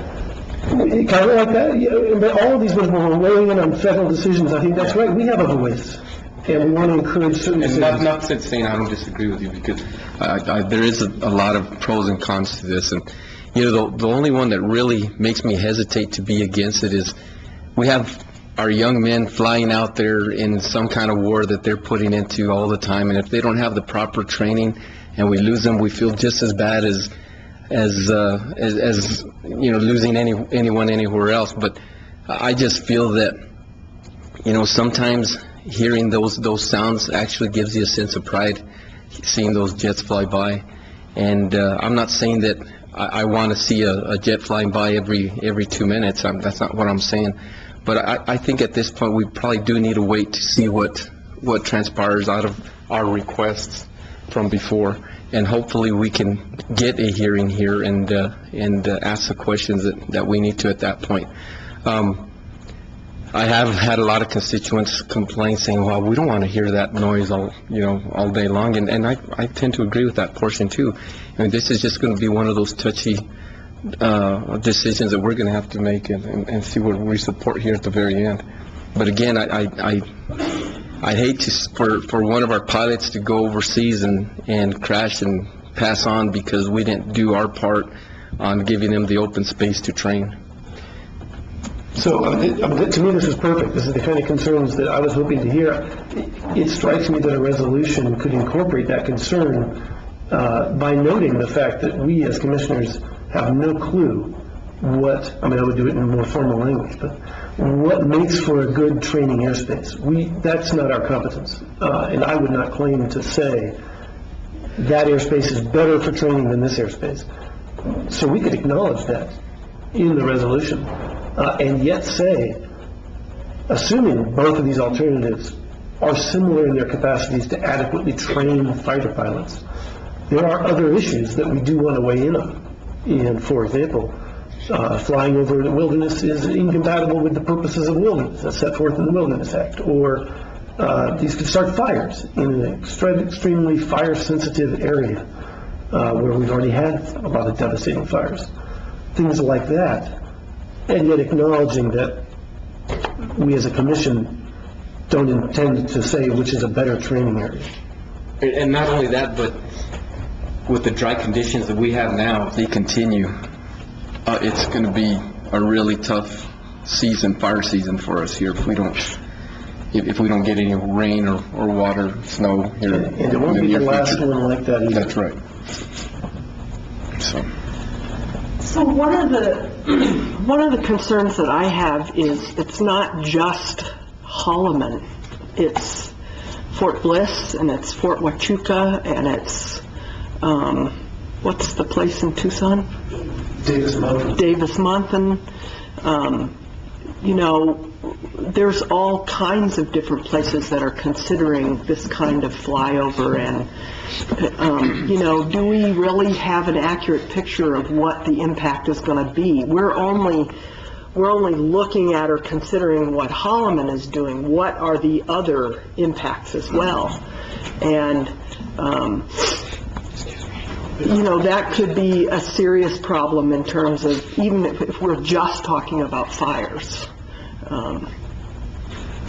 Kind of like that, yeah, but all of these ones were weighing in on federal decisions. I think that's right. We have a voice, and we want to encourage certain And decisions. not saying I don't disagree with you, because there is a lot of pros and cons to this. And, you know, the only one that really makes me hesitate to be against it is we have our young men flying out there in some kind of war that they're putting into all the time. And if they don't have the proper training and we lose them, we feel just as bad as you know, losing anyone anywhere else. But I just feel that, you know, sometimes hearing those sounds actually gives you a sense of pride, seeing those jets fly by. And I'm not saying that I want to see a jet flying by every 2 minutes. That's not what I'm saying. But I think at this point we probably do need to wait to see what transpires out of our requests from before, and hopefully we can get a hearing here and ask the questions that we need to at that point. I have had a lot of constituents complain, saying, "Well, we don't want to hear that noise all day long," and I tend to agree with that portion too. I mean, this is just going to be one of those touchy decisions that we're going to have to make and see what we support here at the very end. But again, I hate for one of our pilots to go overseas and crash and pass on because we didn't do our part on giving them the open space to train. So to me, this is perfect. This is the kind of concerns that I was hoping to hear. It strikes me that a resolution could incorporate that concern by noting the fact that we as commissioners have no clue I would do it in more formal language, but what makes for a good training airspace. That's not our competence. And I would not claim to say that airspace is better for training than this airspace. So we could acknowledge that in the resolution, and yet say, assuming both of these alternatives are similar in their capacities to adequately train fighter pilots, there are other issues that we do want to weigh in on. And, for example, flying over the wilderness is incompatible with the purposes of wilderness as set forth in the Wilderness Act, or these could start fires in an extremely fire-sensitive area where we've already had a lot of devastating fires. Things like that, and yet acknowledging that we as a commission don't intend to say which is a better training area. And not only that, but with the dry conditions that we have now, if they continue, it's going to be a really tough fire season for us here if we don't get any rain or water, snow here. And it won't be the last one like that either. That's right. So one of the concerns that I have is it's not just Holloman. It's Fort Bliss, and it's Fort Huachuca, and it's what's the place in Tucson? Davis-Monthan. There's all kinds of different places that are considering this kind of flyover, and do we really have an accurate picture of what the impact is going to be? We're only looking at or considering what Holloman is doing. What are the other impacts as well? And that could be a serious problem in terms of, even if we're just talking about fires.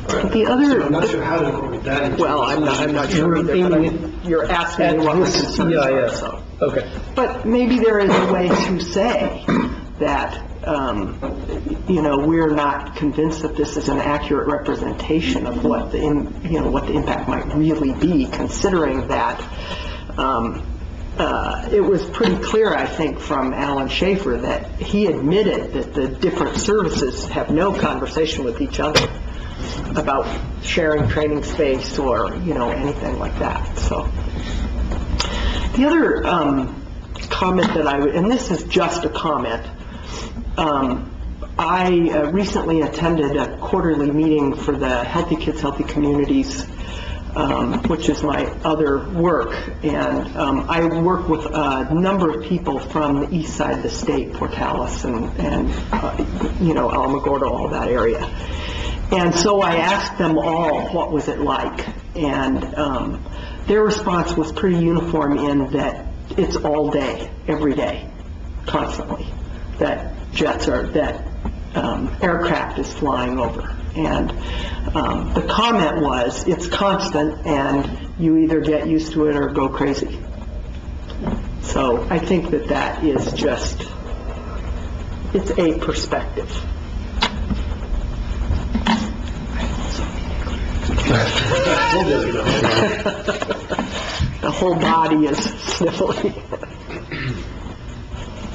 The other, I'm not sure how to incorporate that. Well, I'm not sure either, but you're asking me what my concerns are. So. Okay. But maybe there is a way to say that, we're not convinced that this is an accurate representation of what the impact might really be, considering that it was pretty clear, I think, from Alan Schaefer that he admitted that the different services have no conversation with each other about sharing training space or, anything like that. So the other comment that and this is just a comment, I recently attended a quarterly meeting for the Healthy Kids, Healthy Communities, which is my other work, and I work with a number of people from the east side of the state, Portales and Alamogordo, all that area. And so I asked them all, what was it like? And their response was pretty uniform in that it's all day, every day, constantly, that aircraft is flying over. And the comment was, it's constant, and you either get used to it or go crazy. So I think that is just, it's a perspective. The whole body is sniffling.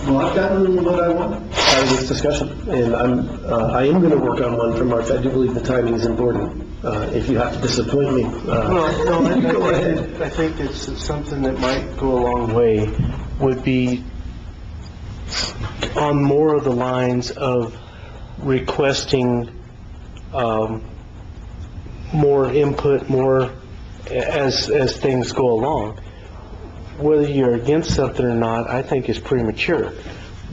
Well, I've gotten what I want out of this discussion, and I am going to work on one for March. I do believe the timing is important. If you have to disappoint me, go ahead. I think it's something that might go a long way, would be on more of the lines of requesting more input, more as things go along. Whether you're against something or not, I think is premature.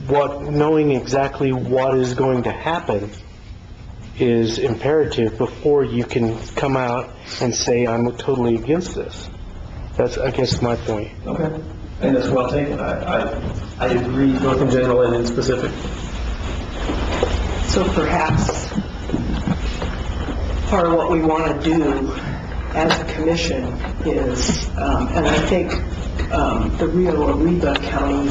Knowing exactly what is going to happen is imperative before you can come out and say, I'm totally against this. That's, I guess, my point. Okay. And that's well taken. I agree both in general and in specific. So perhaps part of what we want to do as a commission is, and I think the Rio Arriba County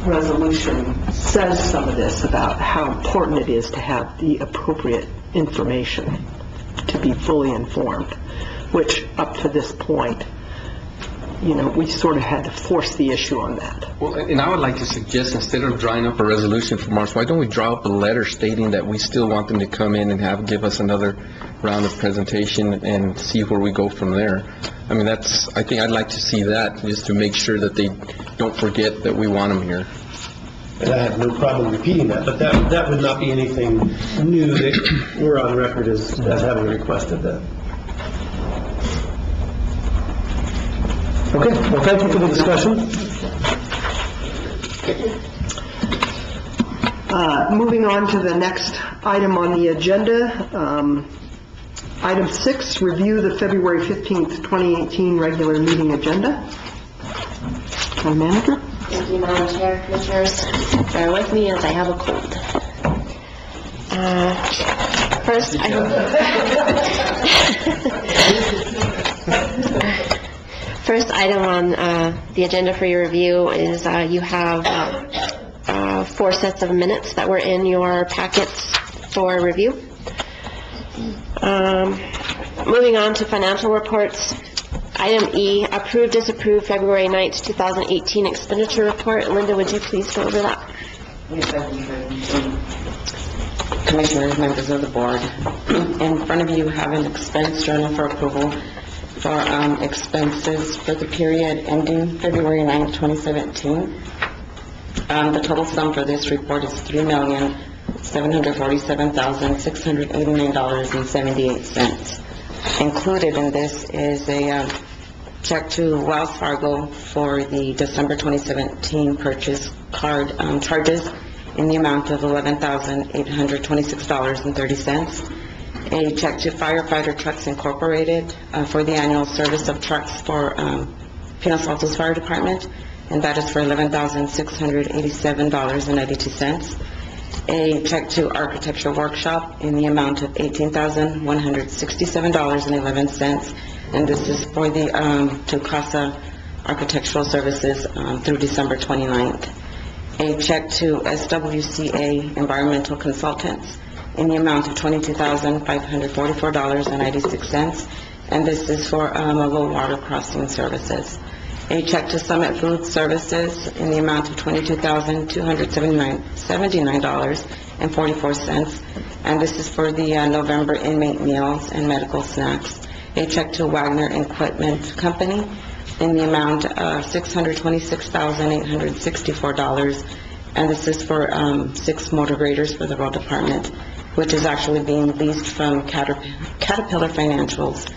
resolution says some of this about how important it is to have the appropriate information to be fully informed, which up to this point, we sort of had to force the issue on that. Well, and I would like to suggest, instead of drawing up a resolution for March, why don't we draw up a letter stating that we still want them to come in and give us another round of presentation and see where we go from there. I mean, I think I'd like to see that, just to make sure that they don't forget that we want them here. And I have no problem repeating that, but that would not be anything new that we're on record as having requested that. Okay, well, thank you for the discussion. Moving on to the next item on the agenda, item 6, review the February 15th, 2018 regular meeting agenda. Town Manager? Thank you, Madam Chair, Commissioners. Bear with me as I have a cold. First item on the agenda for your review is you have 4 sets of minutes that were in your packets for review. Moving on to financial reports. Item E, approve, disapprove February 9th, 2018 expenditure report. Linda, would you please go over that? Commissioners, members of the board, in front of you have an expense journal for approval for expenses for the period ending February 9th, 2017. The total sum for this report is $3,747,689.78. Included in this is a check to Wells Fargo for the December 2017 purchase card charges in the amount of $11,826.30. A check to Firefighter Trucks Incorporated for the annual service of trucks for Pinos Altos Fire Department, and that is for $11,687.92. A check to Architecture Workshop in the amount of $18,167.11, and this is for the to CASA Architectural Services through December 29th. A check to SWCA Environmental Consultants in the amount of $22,544.96, and this is for low water crossing services. A check to Summit Food Services in the amount of $22,279.44, and this is for the November inmate meals and medical snacks. A check to Wagner Equipment Company in the amount of $626,864, and this is for 6 motor graders for the road department, which is actually being leased from Caterpillar Financials,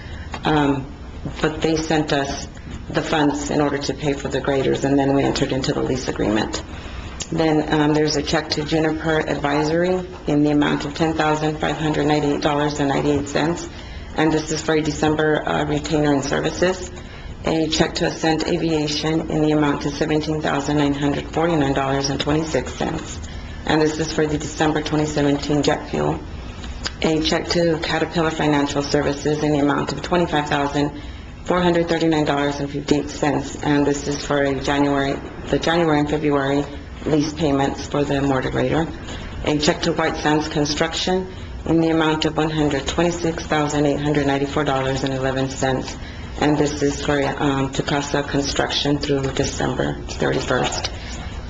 but they sent us the funds in order to pay for the graders, and then we entered into the lease agreement. Then there's a check to Juniper Advisory in the amount of $10,598.98, and this is for a December retainer and services. A check to Ascent Aviation in the amount of $17,949.26, and this is for the December 2017 jet fuel. A check to Caterpillar Financial Services in the amount of $25,439.58, and this is for the January and February lease payments for the motor grader. A check to White Sands Construction in the amount of $126,894.11, and this is for Tucasa Construction through December 31st.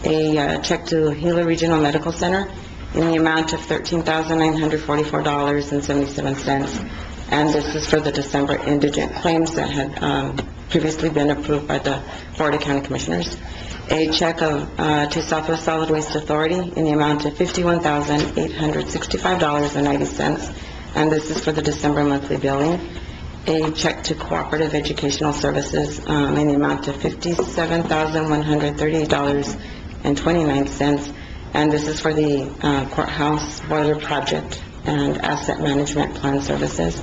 A check to Gila Regional Medical Center in the amount of $13,944.77, and this is for the December indigent claims that had previously been approved by the Board of County Commissioners. A check to Southwest Solid Waste Authority in the amount of $51,865.90, and this is for the December monthly billing. A check to Cooperative Educational Services in the amount of $57,138.29, and this is for the courthouse boiler project and asset management plan services.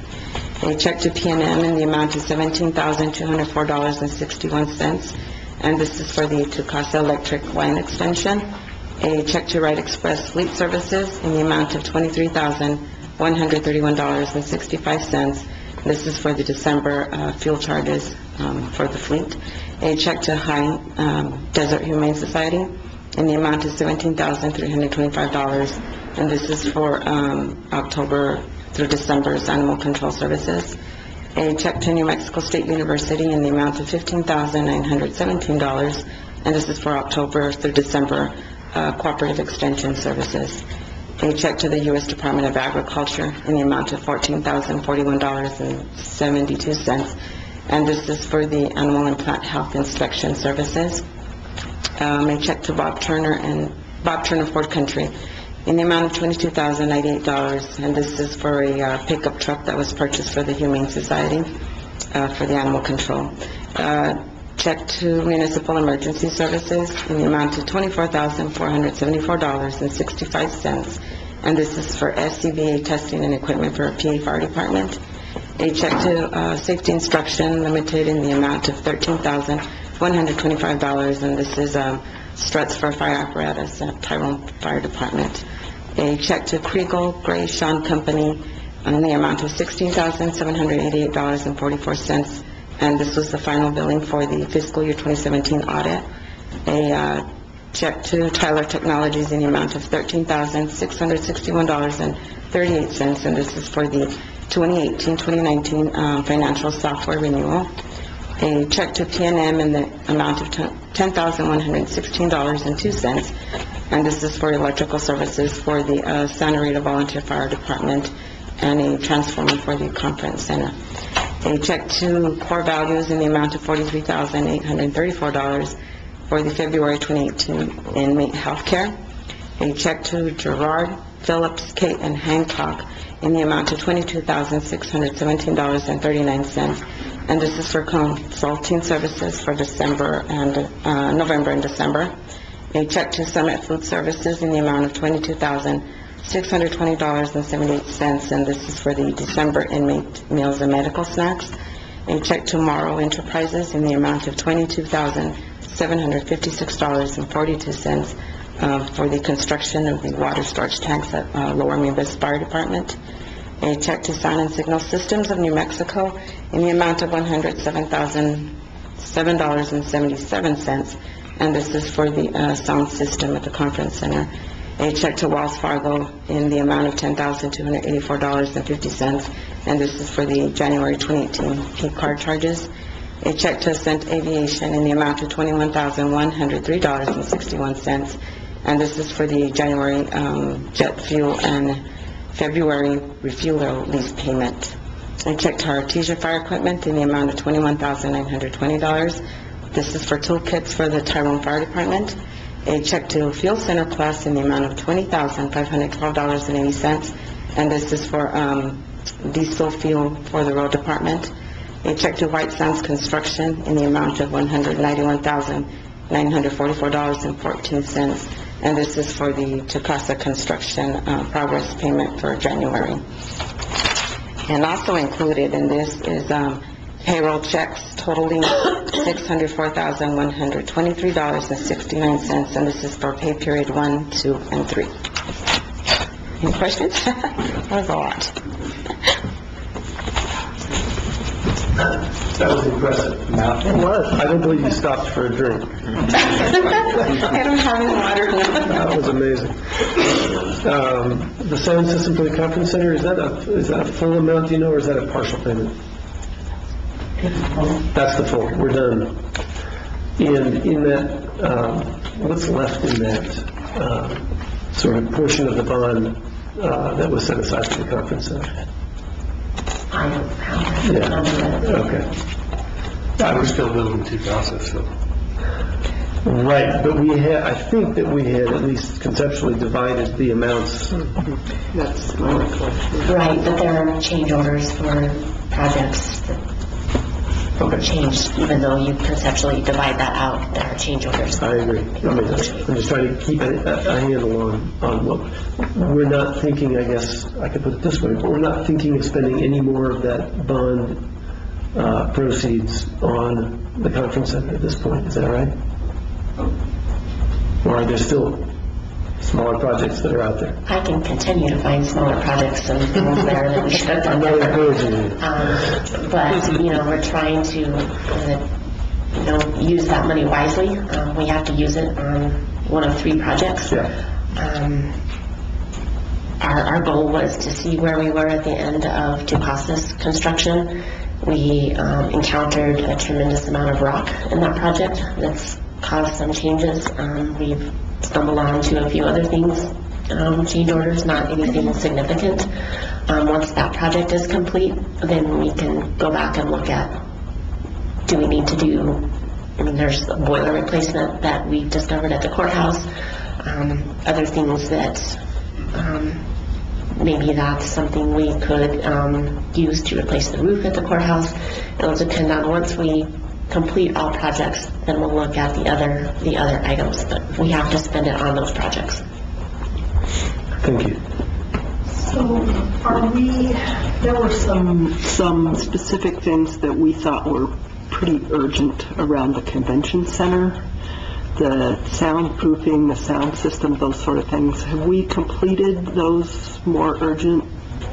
A check to PNM in the amount of $17,204.61, and this is for the Tucasa Electric line extension. A check to Wright Express Fleet Services in the amount of $23,131.65. This is for the December fuel charges for the fleet. A check to High Desert Humane Society in the amount of $17,325, and this is for October through December's animal control services. A check to New Mexico State University in the amount of $15,917, and this is for October through December cooperative extension services. A check to the U.S. Department of Agriculture in the amount of $14,041.72, and this is for the animal and plant health inspection services. A check to Bob Turner Ford Country in the amount of $22,098, and this is for a pickup truck that was purchased for the Humane Society for the animal control. Check to Municipal Emergency Services in the amount of $24,474.65, and this is for SCBA testing and equipment for a PA Fire Department. A check to Safety Instruction Limited in the amount of $13,125, and this is struts for fire apparatus at Tyrone Fire Department. A check to Kriegel Gray Sean Company in the amount of $16,788.44, and this was the final billing for the fiscal year 2017 audit. A check to Tyler Technologies in the amount of $13,661.38, and this is for the 2018-2019 financial software renewal. A check to PNM in the amount of $10,116.02, and this is for electrical services for the Santa Rita Volunteer Fire Department and a transformer for the conference center. A check to Core Values in the amount of $43,834 for the February 2018 inmate health care. A check to Gerard, Phillips, Kate, and Hancock in the amount of $22,617.39, and this is for consulting services for December and November and December. A check to Summit Food Services in the amount of $22,620.78, and this is for the December inmate meals and medical snacks. A check to Morrow Enterprises in the amount of $22,756.42 for the construction of the water storage tanks at Lower Mimbres Fire Department. A check to Sound and Signal Systems of New Mexico in the amount of $107,007.77, and this is for the sound system at the conference center. A check to Wells Fargo in the amount of $10,284.50, and this is for the January 2018 P card charges. a check to Ascent Aviation in the amount of $21,103.61, and this is for the January jet fuel and February refueler lease payment. A check to Artesia Fire Equipment in the amount of $21,920. This is for toolkits for the Tyrone Fire Department. A check to Fuel Center Plus in the amount of $20,512.80, and this is for diesel fuel for the road department. A check to White Sands Construction in the amount of $191,944.14, and this is for the Tacasa Construction progress payment for January. And also included in this is payroll checks totaling $604,123.69, and this is for pay period 1, 2, and 3. Any questions? That was a lot. That was impressive. It was. I don't believe you stopped for a drink. I don't have any water. That was amazing. The sound system for the conference center, is that a full amount, do you know, or is that a partial payment? That's the full. We're done. And in that, what's left in that sort of portion of the bond that was set aside for the conference center? I don't have it. Yeah. Okay. We're still building 2,000, so. Right, but I think that we had at least conceptually divided the amounts. That's my recollection. Right, but there are change orders for projects that changed, even though you conceptually divide that out, there are change orders. I agree. I'm just trying to keep a handle on what, we're not thinking, I guess, I could put it this way, but we're not thinking of spending any more of that bond proceeds on the conference center at this point. Is that right? Or are there still smaller projects that are out there? I can continue to find smaller projects and things there that we should have done I'm not better. encouraging you. But, we're trying to, use that money wisely. We have to use it on one of 3 projects. Yeah. Our goal was to see where we were at the end of Tucasa's construction. We encountered a tremendous amount of rock in that project that's caused some changes. We've stumbled on to a few other things, change orders, not anything significant. Once that project is complete, then we can go back and look at, do we need to do, there's a boiler replacement that we've discovered at the courthouse, other things that maybe that's something we could use to replace the roof at the courthouse. It'll depend on, once we complete all projects, then we'll look at the other items, but we have to spend it on those projects. Thank you. So there were some specific things that we thought were pretty urgent around the convention center, the soundproofing, the sound system, those sort of things. Have we completed those more urgent?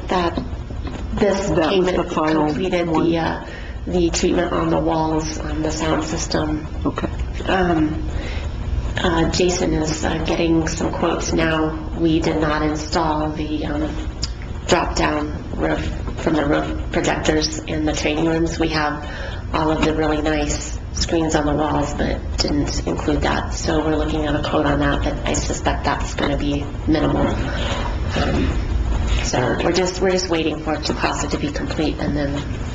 This payment was the final completed one? the treatment on the walls, on the sound system. Okay. Jason is getting some quotes now. We did not install the drop-down roof from the roof projectors in the training rooms. We have all of the really nice screens on the walls, but didn't include that. So we're looking at a quote on that, but I suspect that's going to be minimal. So we're just waiting for Tacasa to be complete, and then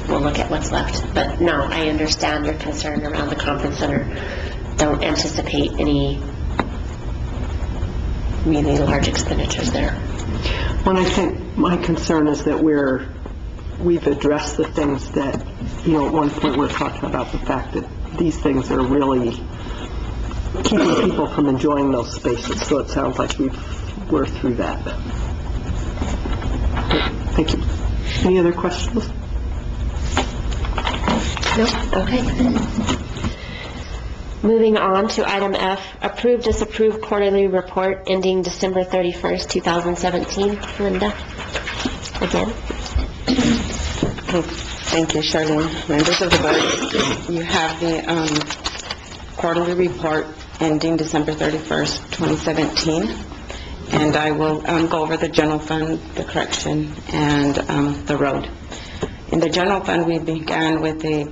we'll look at what's left. But no, I understand your concern around the conference center. Don't anticipate any really large expenditures there. Well, I think my concern is that we've addressed the things that, at one point we're talking about the fact that these things are really keeping people from enjoying those spaces. So it sounds like we're through that. Thank you. Any other questions? No? Okay. Moving on to item F, approve, disapprove quarterly report ending December 31st, 2017. Linda, again. Thank you, Charlene. Members of the board, you have the quarterly report ending December 31st, 2017. And I will go over the general fund, the correction, and the road. In the general fund, we began with a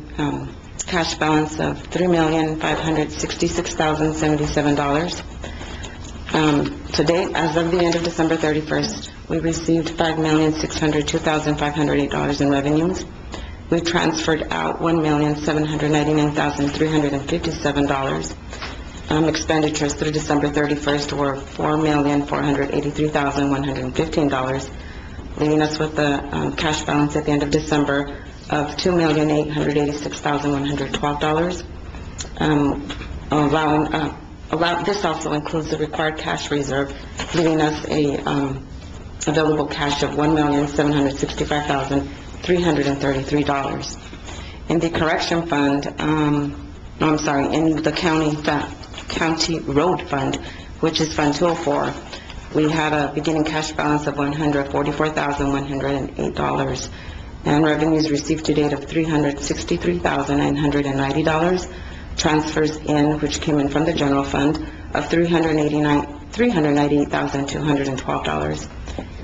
cash balance of $3,566,077. To date, as of the end of December 31st, we received $5,602,508 in revenues. We transferred out $1,799,357. Expenditures through December 31st were $4,483,115, leaving us with a cash balance at the end of December of $2,886,112. This also includes the required cash reserve, leaving us a available cash of $1,765,333. In the correction fund, in the county road fund, which is Fund 204, we had a beginning cash balance of $144,108 and revenues received to date of $363,990. Transfers in, which came in from the general fund, of $398,212.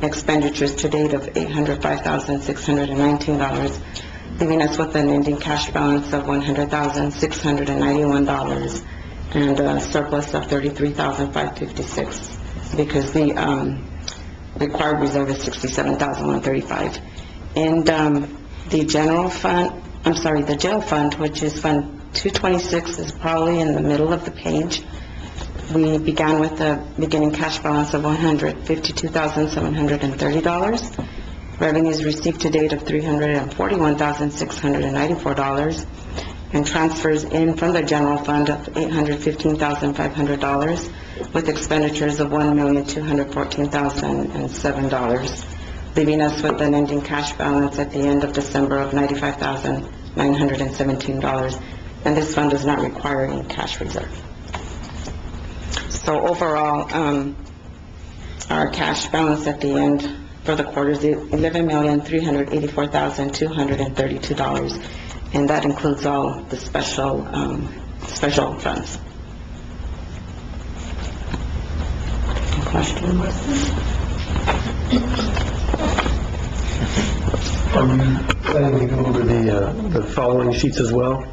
Expenditures to date of $805,619, leaving us with an ending cash balance of $100,691 and a surplus of $33,556 because the required reserve is $67,135. And the jail fund, which is Fund 226, is probably in the middle of the page. We began with a beginning cash balance of $152,730. Revenues received to date of $341,694, and transfers in from the general fund of $815,500, with expenditures of $1,214,007, leaving us with an ending cash balance at the end of December of $95,917. And this fund does not require any cash reserve. So overall, our cash balance at the end for the quarter is $11,384,232, and that includes all the special funds. Questions? Are you planning to go over the following sheets as well?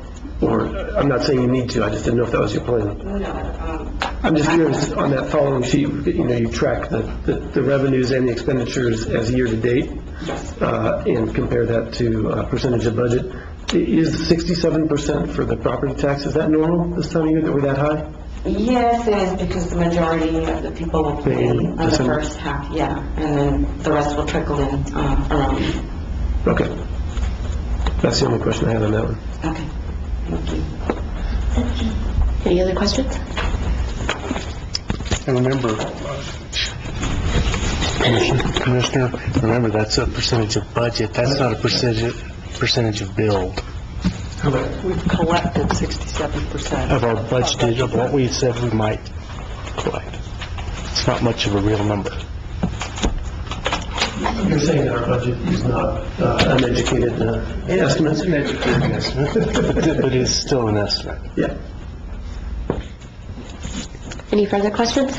Or, I'm not saying you need to, I just didn't know if that was your plan. I'm just curious, on that following sheet, you track the revenues and the expenditures as year-to-date, and compare that to percentage of budget. Is 67% for the property tax, is that normal this time of year that we're that high? Yes, it is, because the majority of the people will pay on the first half, and then the rest will trickle in around. Okay. That's the only question I had on that one. Okay. Thank you. Any other questions? And remember, Commissioner, remember that's a percentage of budget. That's not a percentage of billed. We've collected 67%. Of our budget, of what we said we might collect. It's not much of a real number. You're saying that our budget is not uneducated estimate? It's an educated estimate, but it's still an estimate. Yeah. Any further questions?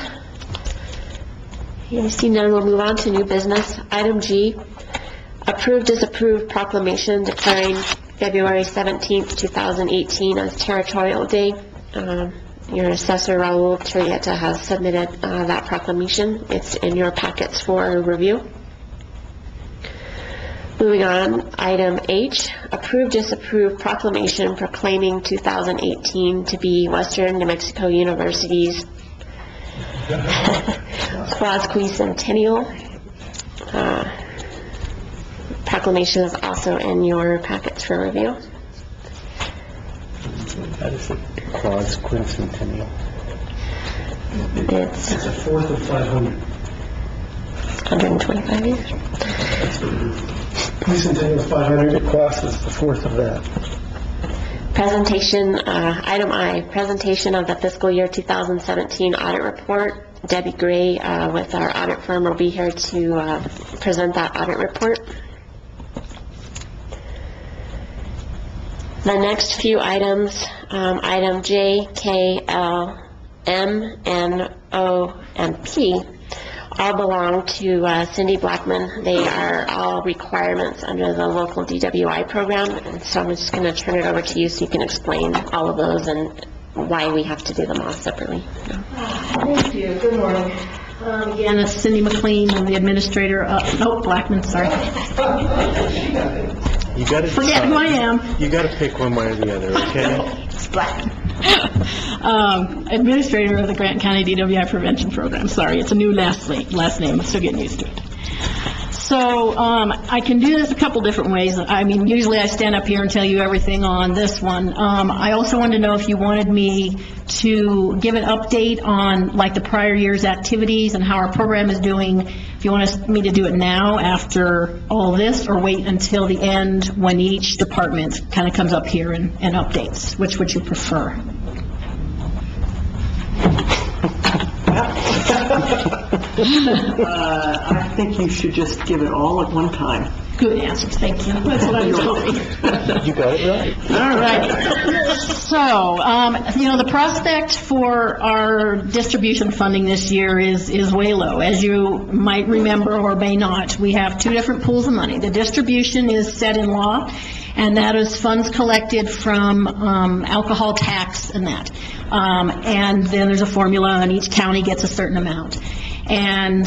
I see none. We'll move on to new business. Item G, approved, disapproved proclamation declaring February 17th, 2018 as Territorial Day. Your assessor, Raul Turrieta, has submitted that proclamation. It's in your packets for review. Moving on, item H, approved, disapproved proclamation proclaiming 2018 to be Western New Mexico University's quadquicentennial. Proclamation is also in your packets for review. That is a quadquicentennial. It's a fourth of 500. 125 years. Quadquicentennial is 500, the class is the fourth of that. Presentation, item I, presentation of the fiscal year 2017 audit report. Debbie Gray with our audit firm will be here to present that audit report. The next few items, item J, K, L, M, N, O, and P, all belong to Cindy Blackman. They are all requirements under the local DWI program, and so I'm just going to turn it over to you so you can explain all of those and why we have to do them all separately. Thank you. Good morning. Again, it's Cindy McLean. I'm the administrator. Blackman, sorry. You gotta Forget who I am. You gotta pick one way or the other, okay? It's Blackman. Administrator of the Grant County DWI Prevention Program. Sorry, it's a new last name. I'm still getting used to it. So I can do this a couple different ways. I mean, usually I stand up here and tell you everything on this one. I also wanted to know if you wanted me to give an update on like the prior year's activities and how our program is doing. If you want me to do it now after all this, or wait until the end when each department kind of comes up here and updates. Which would you prefer? I think you should just give it all at one time. Good answer, thank you. That's what I was hoping. You got it right. All right. So, the prospect for our distribution funding this year is way low. As you might remember or may not, we have two different pools of money. The distribution is set in law, and that is funds collected from alcohol tax and that. And then there's a formula, and each county gets a certain amount. And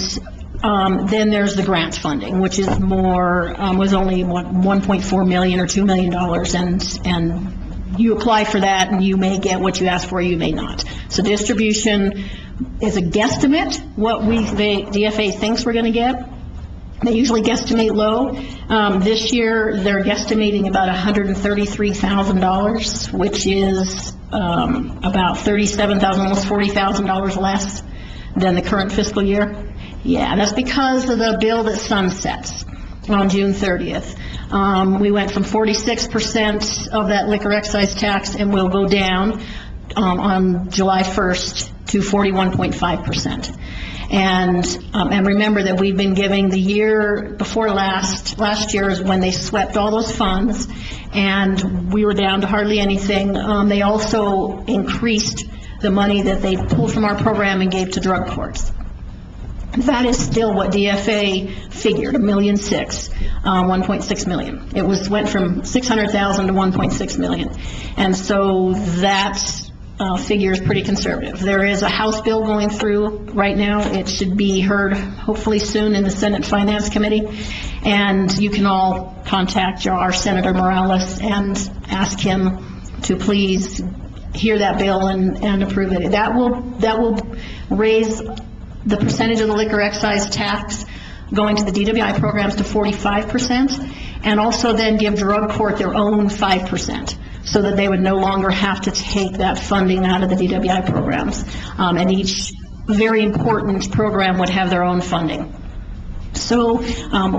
then there's the grant funding, which is more, was only $1.4 million or $2 million, and you apply for that, and you may get what you ask for, you may not. So distribution is a guesstimate, what the DFA thinks we're going to get. They usually guesstimate low. This year, they're guesstimating about $133,000, which is about $37,000, almost $40,000 less than the current fiscal year. Yeah, that's because of the bill that sunsets on June 30th. We went from 46% of that liquor excise tax, and we'll go down on July 1st to 41.5%. And remember that we've been giving the year before last year is when they swept all those funds, and we were down to hardly anything. They also increased the money that they pulled from our program and gave to drug courts. That is still what DFA figured, $1.6 million, $1.6 million. It went from $600,000 to $1.6 million. And so that figure is pretty conservative. There is a House bill going through right now. It should be heard hopefully soon in the Senate Finance Committee. And you can all contact our Senator Morales and ask him to please hear that bill and approve it. That will raise the percentage of the liquor excise tax going to the DWI programs to 45%, and also then give drug court their own 5%, so that they would no longer have to take that funding out of the DWI programs. And each very important program would have their own funding. So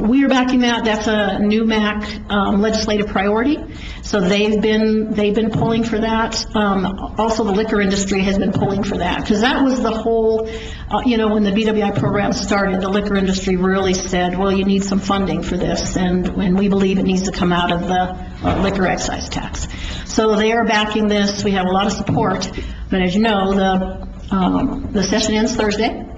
we are backing that. That's a new MAC legislative priority. So they've been pulling for that. Also, the liquor industry has been pulling for that, because that was the whole, when the BWI program started, the liquor industry really said, well, you need some funding for this, and we believe it needs to come out of the liquor excise tax. So they are backing this. We have a lot of support, but as you know, the session ends Thursday.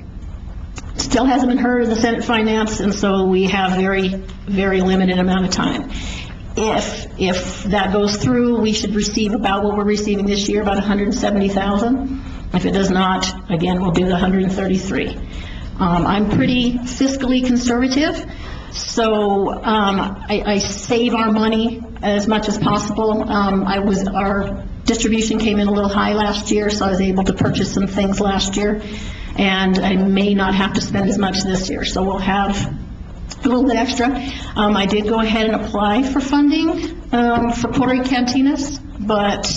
Still hasn't been heard in the Senate Finance, and so we have very, very limited amount of time. If that goes through, we should receive about what we're receiving this year, about $170,000. If it does not, again, we'll do the $133,000. I'm pretty fiscally conservative, so I save our money as much as possible. Our distribution came in a little high last year, so I was able to purchase some things last year, and I may not have to spend as much this year, so we'll have a little bit extra. I did go ahead and apply for funding for Puerto Rican cantinas, but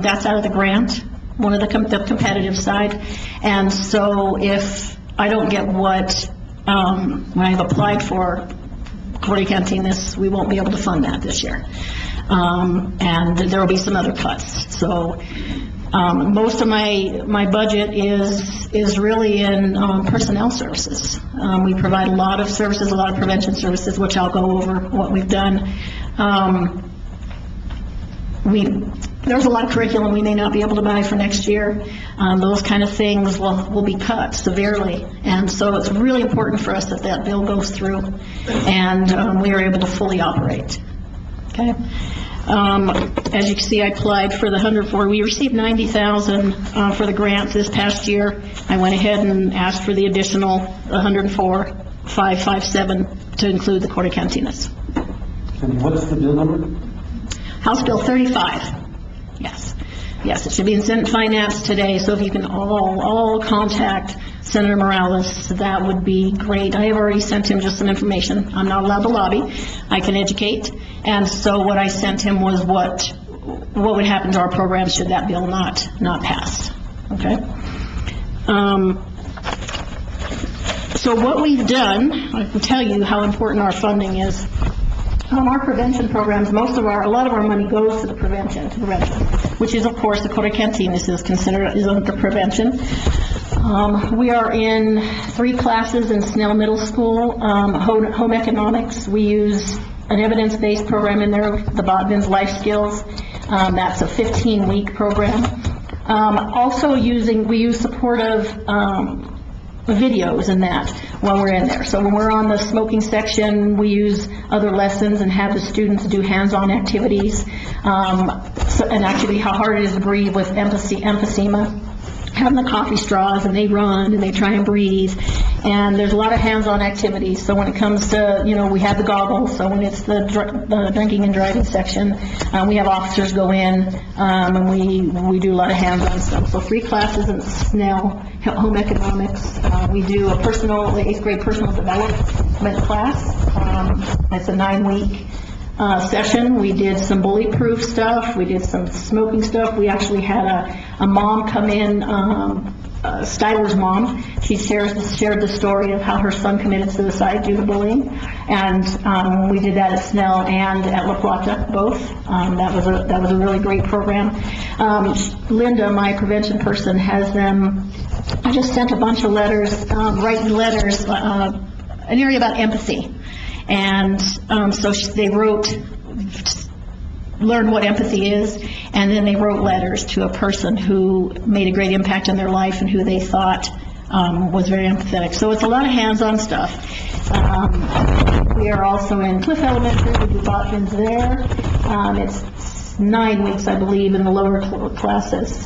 that's out of the grant, one of the competitive side, and so if I don't get what when I've applied for Puerto Rican cantinas, we won't be able to fund that this year, and there will be some other cuts. So most of my budget is really in personnel services. We provide a lot of services, a lot of prevention services, which I'll go over what we've done. there's a lot of curriculum we may not be able to buy for next year. Those kind of things will be cut severely. And so it's really important for us that that bill goes through and we are able to fully operate. Okay? As you can see, I applied for the 104. We received $90,000 for the grants this past year. I went ahead and asked for the additional 104,557 to include the Corte Cantinas. And what's the bill number? House Bill 35. Yes. Yes, it should be in Senate Finance today, so if you can all contact Senator Morales, that would be great. I have already sent him just some information. I'm not allowed to lobby. I can educate. And so what I sent him was what would happen to our program should that bill not pass. Okay? So what we've done, I can tell you how important our funding is. Our prevention programs, a lot of our money goes to the prevention, which is, of course, the Corte Cantinas is under prevention. We are in 3 classes in Snell Middle School, home economics. We use an evidence-based program in there, the Botvin's Life Skills. That's a 15-week program. Also we use supportive videos in that when we're in there. So when we're on the smoking section, we use other lessons and have the students do hands-on activities. An activity, how hard it is to breathe with emphysema. Having the coffee straws, and they run and they try and breathe. And there's a lot of hands-on activities. So when it comes to, we have the goggles. So when it's the drinking and driving section, we have officers go in, and we do a lot of hands-on stuff. So 3 classes in Snell, home economics. We do a 8th grade personal development class. It's a 9-week session. We did some bully-proof stuff. We did some smoking stuff. We actually had a mom come in, Styler's mom. She shared the story of how her son committed suicide due to bullying, and we did that at Snell and at La Plata, both. That was a really great program. Linda, my prevention person, has them. I just sent a bunch of letters, writing letters, an area about empathy. And so they learned what empathy is, and then they wrote letters to a person who made a great impact in their life and who they thought was very empathetic. So it's a lot of hands-on stuff. We are also in Cliff Elementary. We do Botvin's there. It's 9 weeks, I believe, in the lower classes.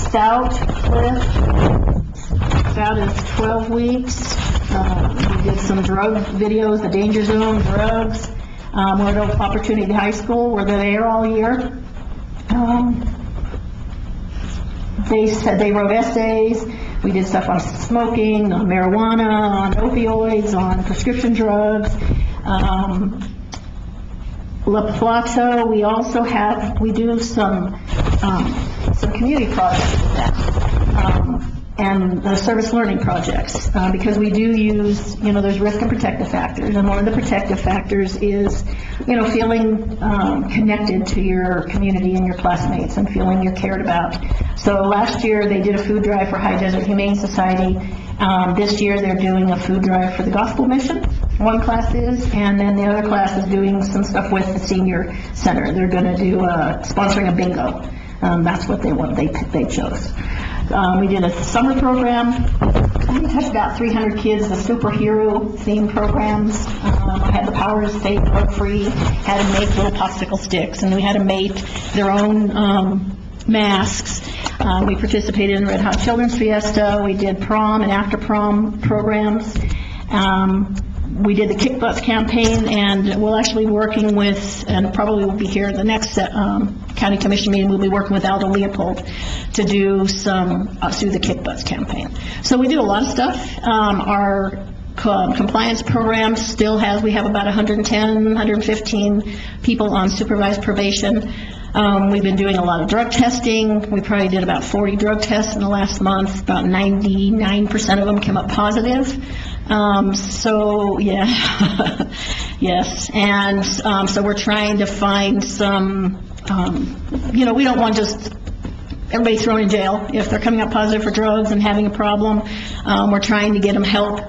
Stout is 12 weeks. We did some drug videos, the Danger Zone, drugs. We're at Opportunity High School. We're there all year. They wrote essays. We did stuff on smoking, on marijuana, on opioids, on prescription drugs. La Plata, we do some community projects with that. And the service learning projects, because we do use, there's risk and protective factors, and one of the protective factors is, feeling connected to your community and your classmates and feeling you're cared about. So last year they did a food drive for High Desert Humane Society. This year they're doing a food drive for the Gospel Mission, one class is, and then the other class is doing some stuff with the senior center. They're going to do sponsoring a bingo. That's what they chose. We did a summer program. We touched about 300 kids, the superhero themed programs. I had the Powers Fake Drug Free, had them make little popsicle sticks, and we had them make their own masks. We participated in Red Hot Children's Fiesta. We did prom and after prom programs. We did the Kick Butts campaign, and we'll actually be working with, and probably will be here in the next county commission meeting, we'll be working with Aldo Leopold to do the Kick Butts campaign. So we do a lot of stuff. Our compliance program we have about 115 people on supervised probation. We've been doing a lot of drug testing. We probably did about 40 drug tests in the last month. About 99% of them came up positive. So, yeah, yes. And so we're trying to find some, we don't want just everybody's thrown in jail if they're coming up positive for drugs and having a problem. We're trying to get them help.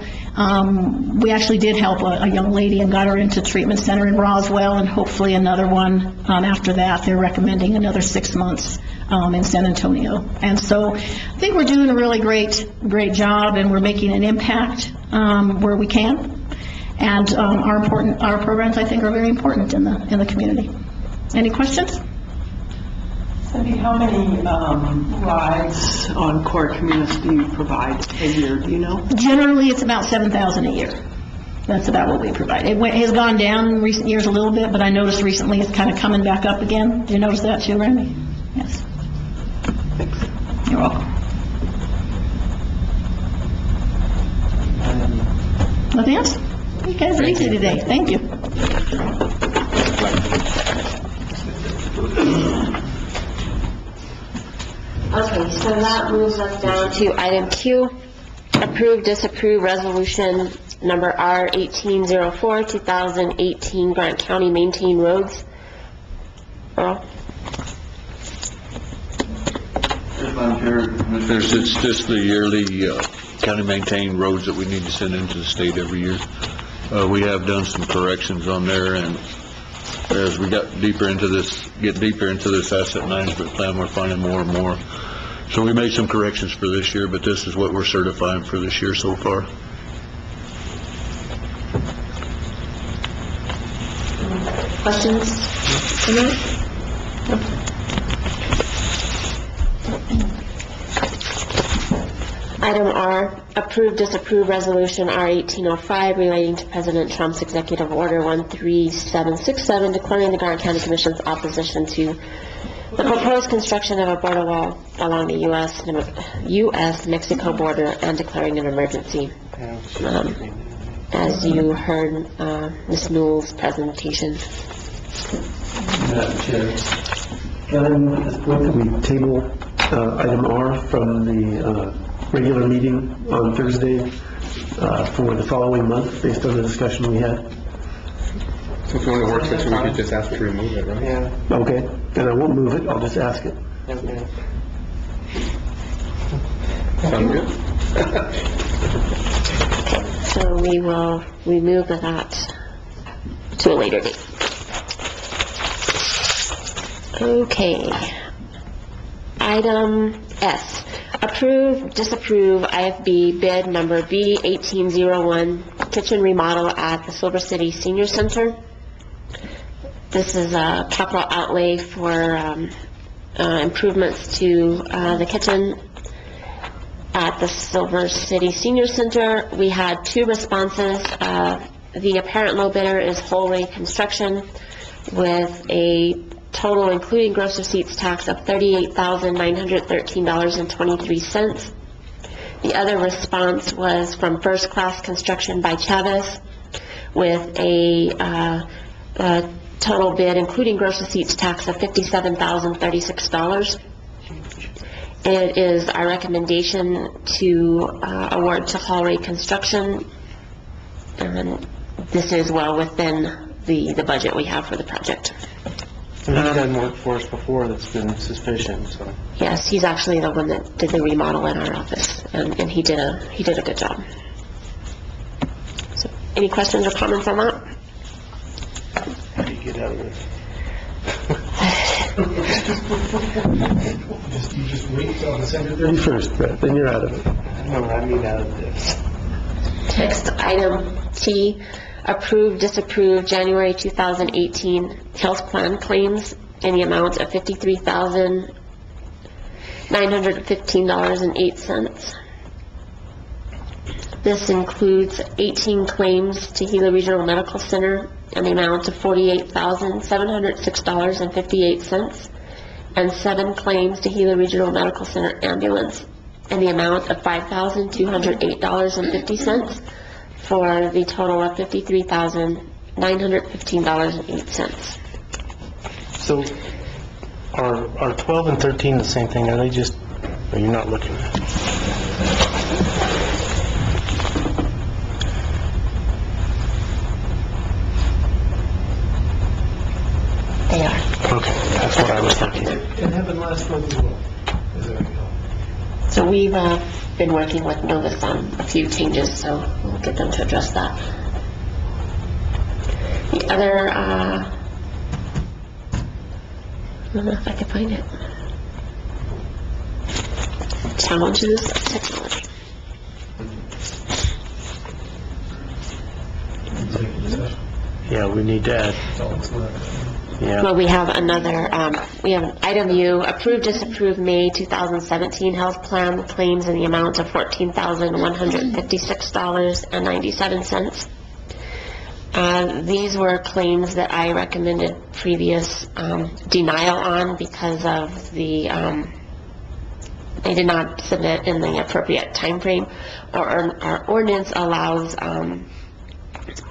We actually did help a young lady and got her into treatment center in Roswell, and hopefully another one after that. They're recommending another 6 months in San Antonio. And so I think we're doing a really great job, and we're making an impact where we can. And our programs, I think, are very important in the community. Any questions? Cindy, how many rides on Core Comunis do you provide a year, do you know? Generally, it's about 7,000 a year. That's about what we provide. It has gone down in recent years a little bit, but I noticed recently it's kind of coming back up again. Did you notice that too, Randy? Yes. Thanks. You're welcome. Nothing else? You guys are easy today. Thank you. Okay, so that moves us down to item Q, approve, disapprove resolution number R1804, 2018, Grant County maintained roads. Earl? Yes, Madam Chair, Commissioners, it's just the yearly county maintained roads that we need to send into the state every year. We have done some corrections on there, and as we get deeper into this asset management plan, we're finding more and more. So we made some corrections for this year, but this is what we're certifying for this year so far. Questions? Item R, approve, disapprove resolution R1805 relating to President Trump's executive order 13767 declaring the Grant County Commission's opposition to the proposed construction of a border wall along the U.S.-Mexico border and declaring an emergency. As you heard Ms. Newell's presentation. Madam Chair, can I move at this point that we table item R from the regular meeting on Thursday for the following month, based on the discussion we had? So if you want to work session, we could just ask to remove it, right? Yeah. Okay, then I won't move it, I'll just ask it. Okay. Sound good? So we will remove that to a later date. Okay. Item S, approve, disapprove IFB bid number B1801, kitchen remodel at the Silver City Senior Center. This is a capital outlay for improvements to the kitchen at the Silver City Senior Center. We had 2 responses. The apparent low bidder is Holway Construction with a total including gross receipts tax of $38,913.23. The other response was from First Class Construction by Chavez with a total bid including gross receipts tax of $57,036. It is our recommendation to award to Holway Construction, and this is well within the budget we have for the project. And he's done work for us before that's been sufficient, so. Yes, he's actually the one that did the remodel in our office, and he did a good job. So, any questions or comments on that? How do you get out of this? You just wait till December 31st, Brett, then you're out of it. No, I mean out of this. Next, item T, approve, disapprove January 2018 health plan claims in the amount of $53,915.08. This includes 18 claims to Gila Regional Medical Center in the amount of $48,706.58, and 7 claims to Gila Regional Medical Center ambulance in the amount of $5,208.50, for the total of $53,915.08. So, are 12 and 13 the same thing? Are they just, or you're not looking at it? They are. Okay, that's what I was thinking. It happened last month as well. So we've been working with Novus on a few changes, so we'll get them to address that. The other, I don't know if I can find it. Challenges of technology. Yeah, we need to add. Yeah. Well, we have another, we have item U, approve, disapprove May 2017 health plan claims in the amount of $14,156.97. These were claims that I recommended previous denial on because of the, they did not submit in the appropriate time frame. Our ordinance allows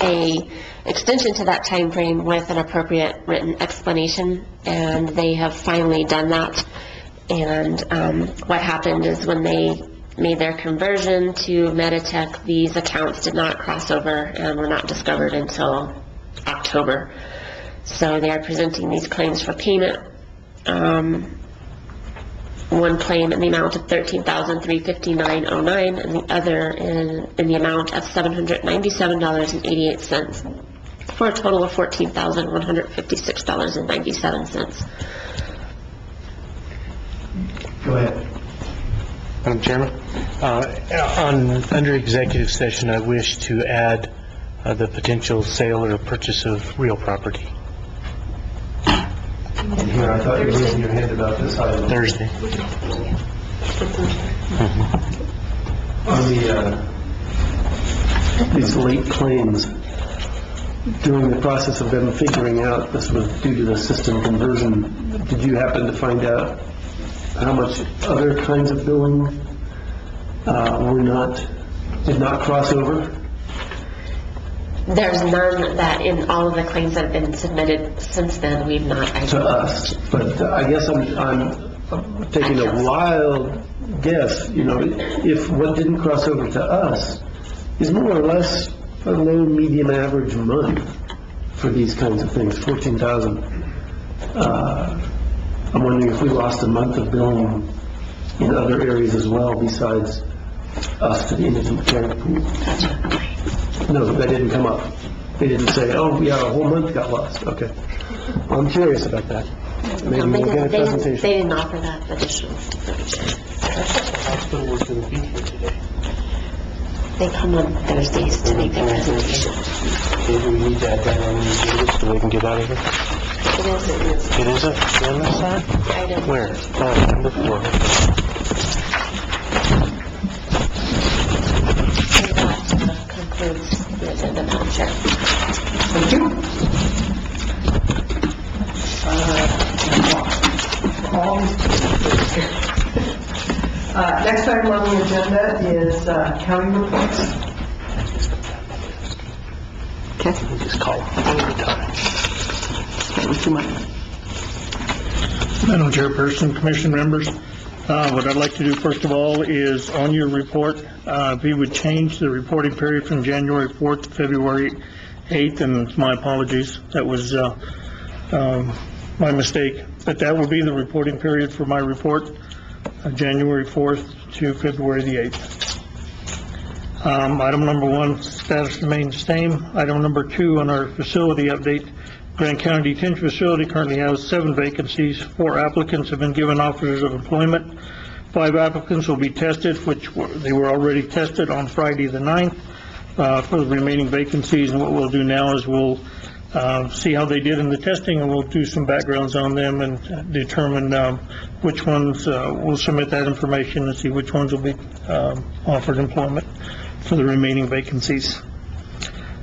a extension to that time frame with an appropriate written explanation, and they have finally done that. And what happened is when they made their conversion to Meditech, these accounts did not cross over and were not discovered until October. So they are presenting these claims for payment. One claim in the amount of $13,359.09 and the other in the amount of $797.88 for a total of $14,156.97. Go ahead. Madam Chairman, under executive session, I wish to add the potential sale or purchase of real property. Here, I thought you were raising your hand about this item. Thursday. On these late claims, during the process of them figuring out this was due to the system conversion, did you happen to find out how much other kinds of billing did not cross over? There's none that in all of the claims that have been submitted since then, we've not To us, but I guess I'm taking a wild guess, if what didn't cross over to us is more or less a low, medium, average month for these kinds of things, 14,000. I'm wondering if we lost a month of billing in other areas as well besides us to the indigent care pool. No, that didn't come up. They didn't say, oh, yeah, a whole month got lost. Okay. I'm curious about that. Maybe we'll get a presentation. They didn't offer that additional information. Hospital was going to be here today. They come on Thursdays to make their presentation. Maybe we need to add that on the agenda so they can get out of here. It isn't on this side? Where? Oh, number 4. That concludes the agenda, Madam Chair. Thank you. Next item on the agenda is county reports. Okay. Just call them all the time. Madam Chairperson, Commission members, what I'd like to do first of all is on your report, if you would change the reporting period from January 4th to February 8th, and my apologies, that was my mistake, but that will be the reporting period for my report, January 4th to February the 8th. Item number 1, status remains the same. Item number 2 on our facility update, Grant County Detention Facility currently has 7 vacancies. 4 applicants have been given offers of employment. 5 applicants will be tested, which they were already tested on Friday the 9th for the remaining vacancies. And what we'll do now is we'll see how they did in the testing, and we'll do some backgrounds on them and determine which ones we'll submit that information and see which ones will be offered employment for the remaining vacancies.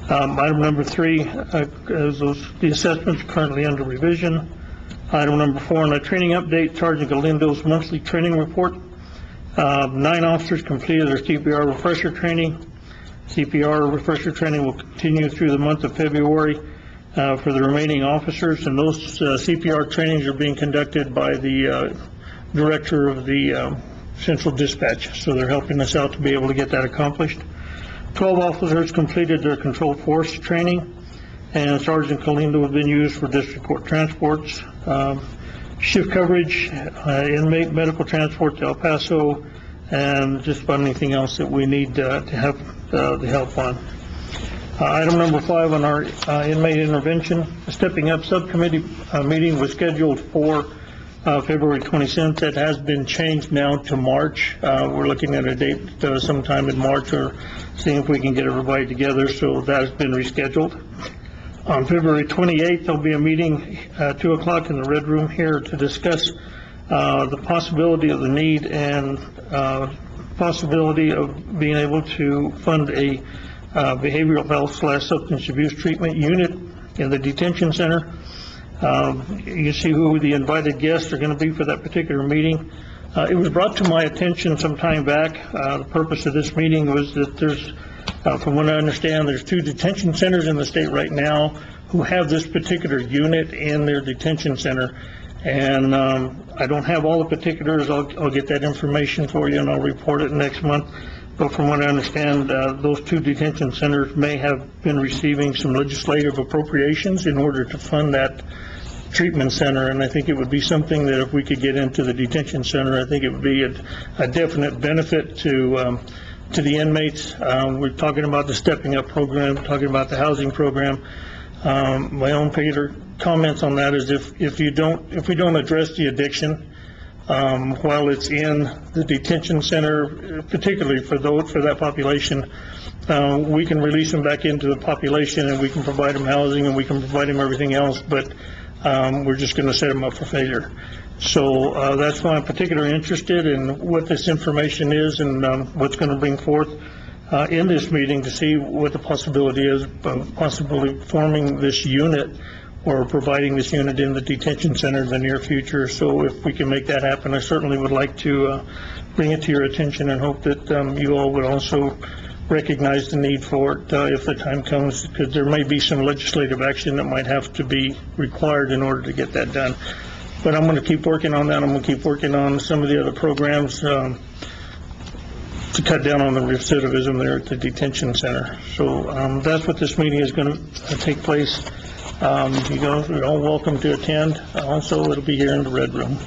Item number 3, the assessments are currently under revision. Item number 4, on a training update, Sergeant Galindo's monthly training report. 9 officers completed their CPR refresher training. CPR refresher training will continue through the month of February for the remaining officers, and those CPR trainings are being conducted by the director of the Central Dispatch, so they're helping us out to be able to get that accomplished. 12 officers completed their controlled force training, and Sergeant Galindo has been used for district court transports. shift coverage, inmate medical transport to El Paso, and just about anything else that we need to have the help on. Item number 5 on our inmate intervention, Stepping Up Subcommittee meeting was scheduled for February 27th. That has been changed now to March. We're looking at a date sometime in March, or seeing if we can get everybody together, so that has been rescheduled. On February 28th, there'll be a meeting at 2 o'clock in the Red Room here to discuss the possibility of the need and possibility of being able to fund a behavioral health / substance abuse treatment unit in the detention center. You see who the invited guests are going to be for that particular meeting. It was brought to my attention some time back. The purpose of this meeting was that there's, from what I understand, there's 2 detention centers in the state right now who have this particular unit in their detention center. And I don't have all the particulars. I'll get that information for you and I'll report it next month. But from what I understand, those 2 detention centers may have been receiving some legislative appropriations in order to fund that treatment center. And I think it would be something that if we could get into the detention center, I think it would be a definite benefit to the inmates. We're talking about the Stepping Up program, talking about the housing program. My own Peter comments on that is if we don't address the addiction while it's in the detention center, particularly for that population, we can release them back into the population and we can provide them housing and we can provide them everything else, but we're just going to set them up for failure. So that's why I'm particularly interested in what this information is and what's going to bring forth in this meeting to see what the possibility is of possibly forming this unit or providing this unit in the detention center in the near future. So if we can make that happen, I certainly would like to bring it to your attention and hope that you all would also recognize the need for it if the time comes, because there may be some legislative action that might have to be required in order to get that done. But I'm going to keep working on that. I'm going to keep working on some of the other programs to cut down on the recidivism there at the detention center. So that's what this meeting is going to take place. You're all welcome to attend. Also, it'll be here in the Red Room.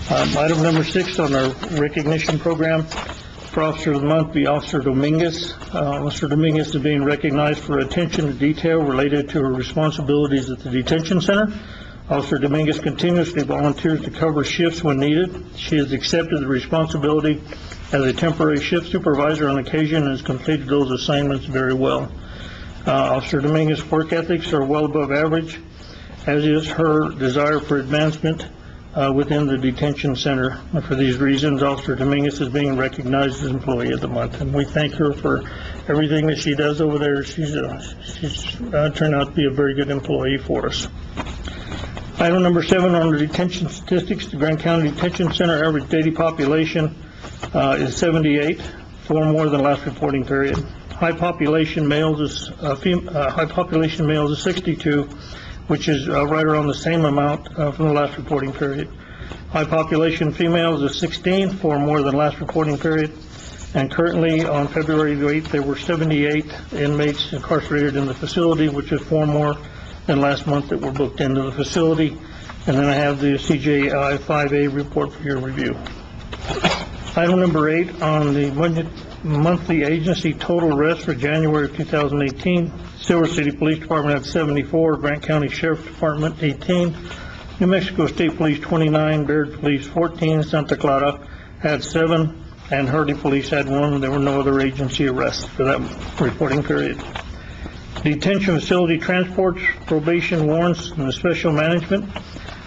Item number 6 on our recognition program for Officer of the Month be Officer Dominguez. Officer Dominguez is being recognized for attention to detail related to her responsibilities at the detention center. Officer Dominguez continuously volunteers to cover shifts when needed. She has accepted the responsibility as a temporary shift supervisor on occasion and has completed those assignments very well. Officer Dominguez's work ethics are well above average, as is her desire for advancement within the detention center. And for these reasons, Officer Dominguez is being recognized as Employee of the Month, and we thank her for everything that she does over there. She's turned out to be a very good employee for us. Item number 7 on the detention statistics, the Grand County Detention Center average daily population is 78, 4 more than last reporting period. High population males is 62, which is right around the same amount from the last reporting period. High population females is 16, 4 more than last reporting period. And currently, on February 8th, there were 78 inmates incarcerated in the facility, which is 4 more than last month that were booked into the facility. And then I have the CJI 5A report for your review. Item number 8 on the monthly agency total arrests for January of 2018. Silver City Police Department had 74, Grant County Sheriff's Department 18, New Mexico State Police 29, Baird Police 14, Santa Clara had 7, and Hurley Police had 1. There were no other agency arrests for that reporting period. Detention facility transports, probation warrants, and the special management.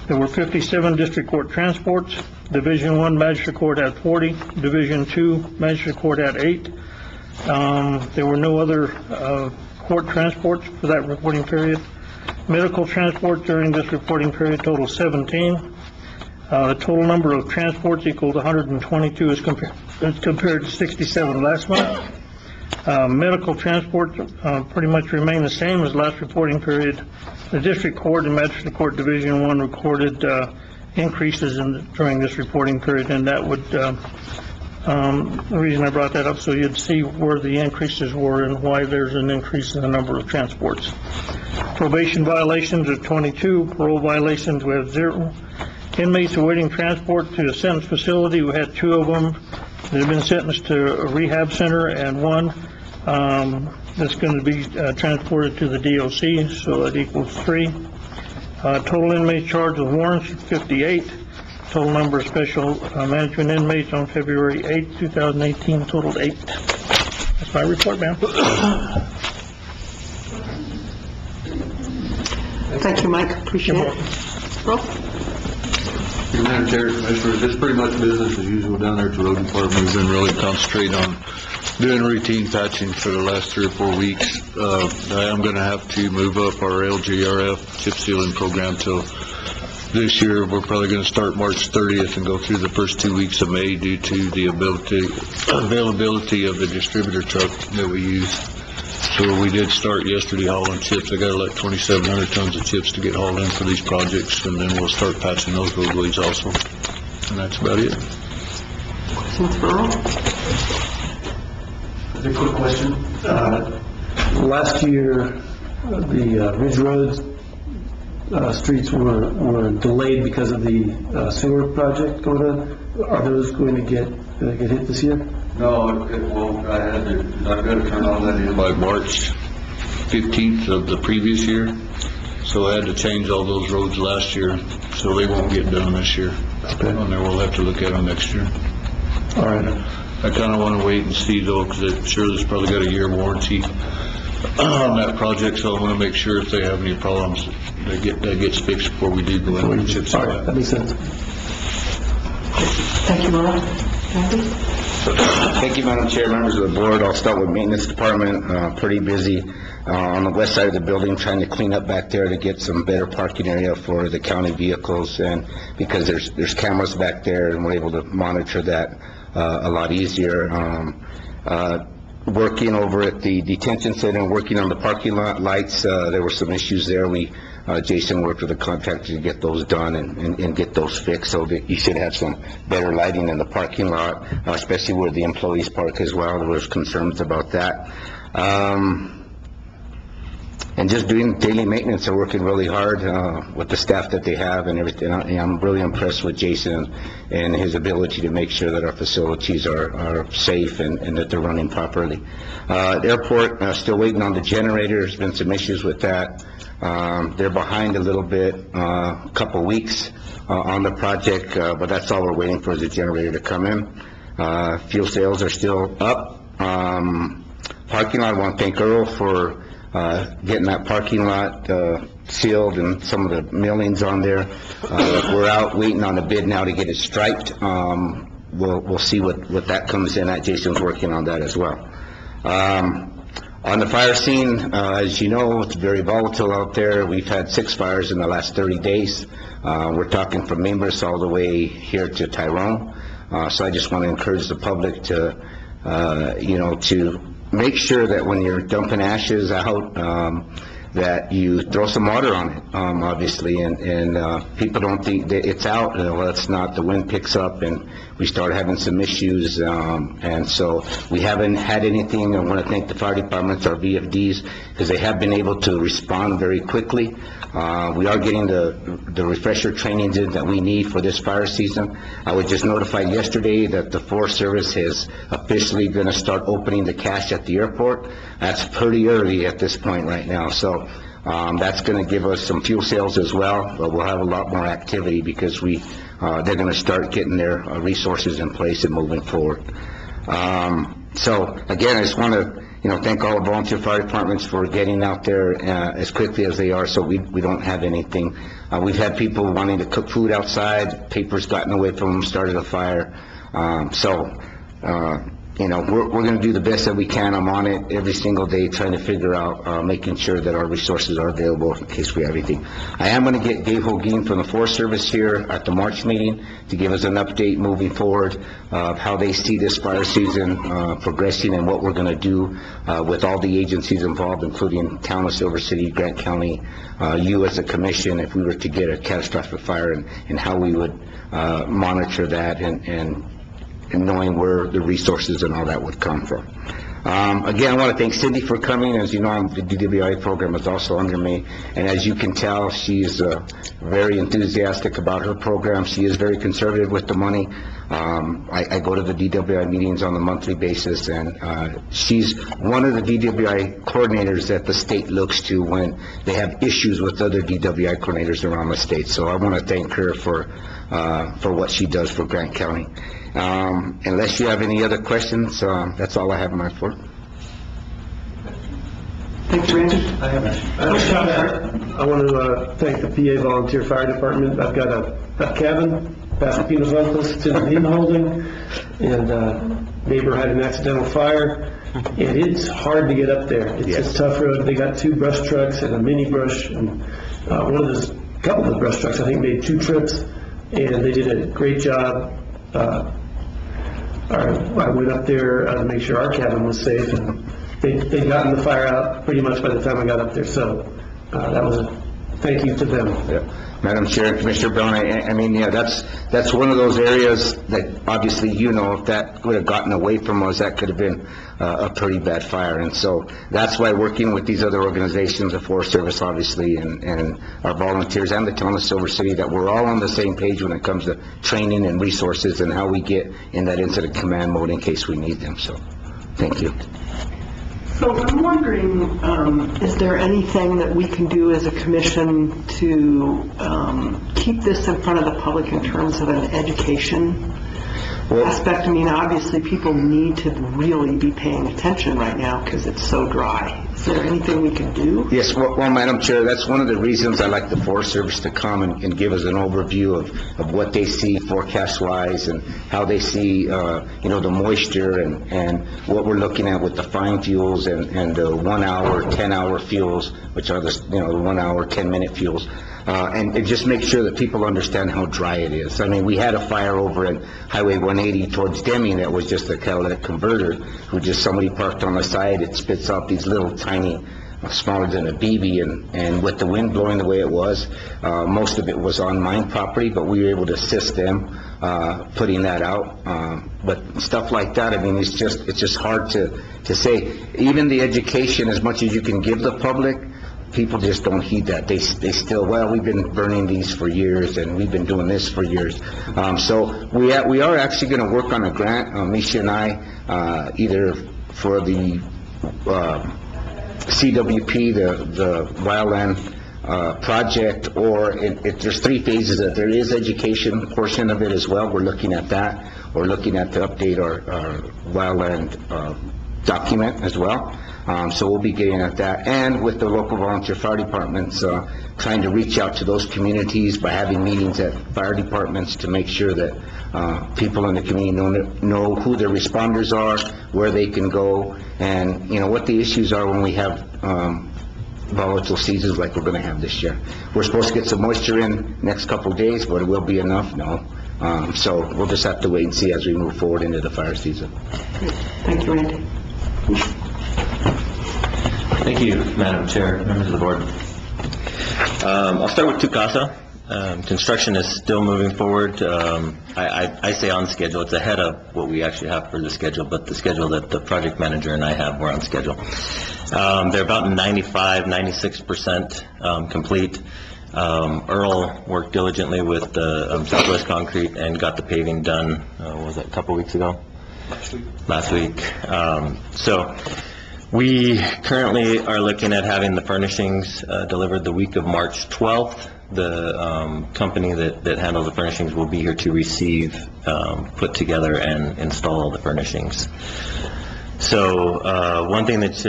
There were 57 district court transports. Division 1 Magistrate Court had 40. Division 2 Magistrate Court had 8. There were no other court transports for that reporting period. Medical transport during this reporting period totaled 17. The total number of transports equals 122 as compared to 67 last month. Medical transport pretty much remained the same as last reporting period. The District Court and Magistrate Court Division 1 recorded increases during this reporting period, and that would, the reason I brought that up, so you'd see where the increases were and why there's an increase in the number of transports. Probation violations are 22, parole violations we have 0, Inmates awaiting transport to a sentence facility, we had 2 of them that have been sentenced to a rehab center, and 1 that's going to be transported to the DOC, so that equals 3. Total inmates charged with warrants, 58. Total number of special management inmates on February 8, 2018 totaled 8. That's my report, ma'am. Thank you, Mike, appreciate it. Roll. Madam Chair, Commissioners, it's pretty much business as usual down there at the road department. We've been really concentrating on doing routine patching for the last 3 or 4 weeks. I am going to have to move up our LGRF chip sealing program till this year. We're probably going to start March 30th and go through the first 2 weeks of May due to the availability of the distributor truck that we use. So we did start yesterday hauling chips. I got like 2,700 tons of chips to get hauled in for these projects, and then we'll start patching those roadways also. And that's about it. Questions for Earl? A quick question. Last year, the Ridge Road streets were delayed because of the sewer project going on. Are those going to get hit this year? No, I've got to turn all that in by March 15th of the previous year. So I had to change all those roads last year, so they won't get done this year. Okay. And then we'll have to look at them next year. All right. I kind of want to wait and see though, because I'm sure there's probably got a year warranty on that project, so I want to make sure if they have any problems, that gets fixed before we do go in with chips. All right, that makes sense. Thank you, Earl. Kathy? Thank you, Madam Chair, members of the board. I'll start with maintenance department. Pretty busy on the west side of the building, trying to clean up back there to get some better parking area for the county vehicles, and because there's cameras back there and we're able to monitor that a lot easier. Working over at the detention center, working on the parking lot lights, there were some issues there. Jason worked with the contractor to get those done and get those fixed, so that you should have some better lighting in the parking lot, especially where the employees park as well. There was concerns about that. And just doing daily maintenance. They're working really hard with the staff that they have and everything. I'm really impressed with Jason and his ability to make sure that our facilities are safe and that they're running properly. The airport, still waiting on the generator. There's been some issues with that. They're behind a little bit, a couple weeks on the project, but that's all we're waiting for, is the generator to come in. Fuel sales are still up. Parking lot, I want to thank Earl for getting that parking lot sealed and some of the millings on there. We're out waiting on a bid now to get it striped. We'll see what that comes in at. Jason's working on that as well. On the fire scene, as you know, it's very volatile out there. We've had 6 fires in the last 30 days. We're talking from Members all the way here to Tyrone. So I just want to encourage the public to, to make sure that when you're dumping ashes out, that you throw some water on it, obviously, and people don't think that it's out. Well, it's not. The wind picks up, and we start having some issues, and so we haven't had anything. I want to thank the fire departments, our VFDs, because they have been able to respond very quickly. We are getting the refresher trainings in that we need for this fire season. I was just notified yesterday that the Forest Service is officially going to start opening the cache at the airport. That's pretty early at this point right now, so that's going to give us some fuel sales as well, but we'll have a lot more activity because they're going to start getting their resources in place and moving forward. So again, I just want to thank all the volunteer fire departments for getting out there as quickly as they are, so we don't have anything. We've had people wanting to cook food outside, paper's gotten away from them, started a fire. We're going to do the best that we can. I'm on it every single day trying to figure out, making sure that our resources are available in case we have anything. I am going to get Dave Holguin from the Forest Service here at the March meeting to give us an update moving forward of how they see this fire season progressing and what we're going to do with all the agencies involved, including Town of Silver City, Grant County, you as a commission, if we were to get a catastrophic fire, and how we would monitor that and knowing where the resources and all that would come from. Again, I want to thank Cindy for coming. As you know, the DWI program is also under me, and as you can tell, she's very enthusiastic about her program. She is very conservative with the money. I go to the DWI meetings on a monthly basis, and she's one of the DWI coordinators that the state looks to when they have issues with other DWI coordinators around the state. So I want to thank her for what she does for Grant County. Unless you have any other questions, that's all I have in my report. Thanks, Randy. I want to thank the PA Volunteer Fire Department. I've got a cabin, Pasapinos Locos, it's in the Lima Holding, and neighbor had an accidental fire, and it's hard to get up there. It's a tough road. They got 2 brush trucks and a mini brush, and a couple of the brush trucks, I think, made 2 trips, and they did a great job. I went up there to make sure our cabin was safe, and they'd gotten the fire out pretty much by the time I got up there, so that was a thank you to them. Yeah. Madam Chair, Commissioner Brown, I mean, yeah, that's one of those areas that obviously, you know, if that would have gotten away from us, that could have been a pretty bad fire. And so that's why working with these other organizations, the Forest Service obviously, and our volunteers and the town of Silver City, that we're all on the same page when it comes to training and resources and how we get in that incident command mode in case we need them. So, thank you. So I'm wondering, is there anything that we can do as a commission to keep this in front of the public in terms of an education aspect? I mean, obviously people need to really be paying attention right now because it's so dry. Is there anything we can do? Yes, well, Madam Chair, that's one of the reasons I like the Forest Service to come and give us an overview of what they see forecast-wise and how they see, the moisture and what we're looking at with the fine fuels and the 1 hour, 10-hour fuels, which are the 1 hour, 10-minute fuels. And it just makes sure that people understand how dry it is. I mean, we had a fire over in Highway 180 towards Deming that was just a catalytic converter who just somebody parked on the side. It spits out these little tiny, smaller than a BB, and with the wind blowing the way it was, most of it was on mine property, but we were able to assist them putting that out. But stuff like that, I mean, it's just hard to say. Even the education, as much as you can give the public, people just don't heed that. They still, well, we've been burning these for years, and we've been doing this for years. So we are actually going to work on a grant, Misha and I, either for the CWP, the wildland project, or there's 3 phases. That there is education portion of it as well. We're looking at that. We're looking at to update our wildland document as well. So we'll be getting at that, and with the local volunteer fire departments, trying to reach out to those communities by having meetings at fire departments to make sure that people in the community know who their responders are, where they can go, and what the issues are when we have volatile seasons like we're going to have this year. We're supposed to get some moisture in next couple of days, but it will be enough? No. So we'll just have to wait and see as we move forward into the fire season. Thank you, Randy. Thank you, Madam Chair, members of the board. I'll start with Tucasa. Construction is still moving forward. I say on schedule. It's ahead of what we actually have for the schedule, but the schedule that the project manager and I have, we're on schedule. They're about 95, 96% complete. Earl worked diligently with Southwest Concrete and got the paving done, what was that, a couple weeks ago? Last week. So we currently are looking at having the furnishings delivered the week of March 12th. The company that handles the furnishings will be here to receive, put together, and install all the furnishings. So one thing that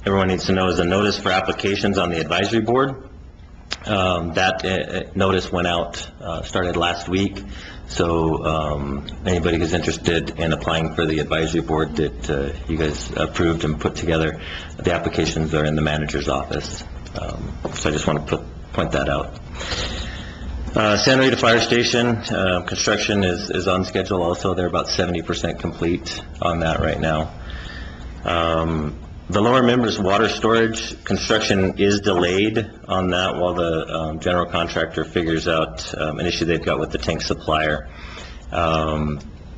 everyone needs to know is a notice for applications on the advisory board. That notice went out, started last week. So anybody who's interested in applying for the advisory board that you guys approved and put together, the applications are in the manager's office. So I just want to point that out. Santa Rita Fire Station, construction is on schedule also. They're about 70% complete on that right now. The Lower Members water storage construction is delayed on that while the general contractor figures out an issue they've got with the tank supplier.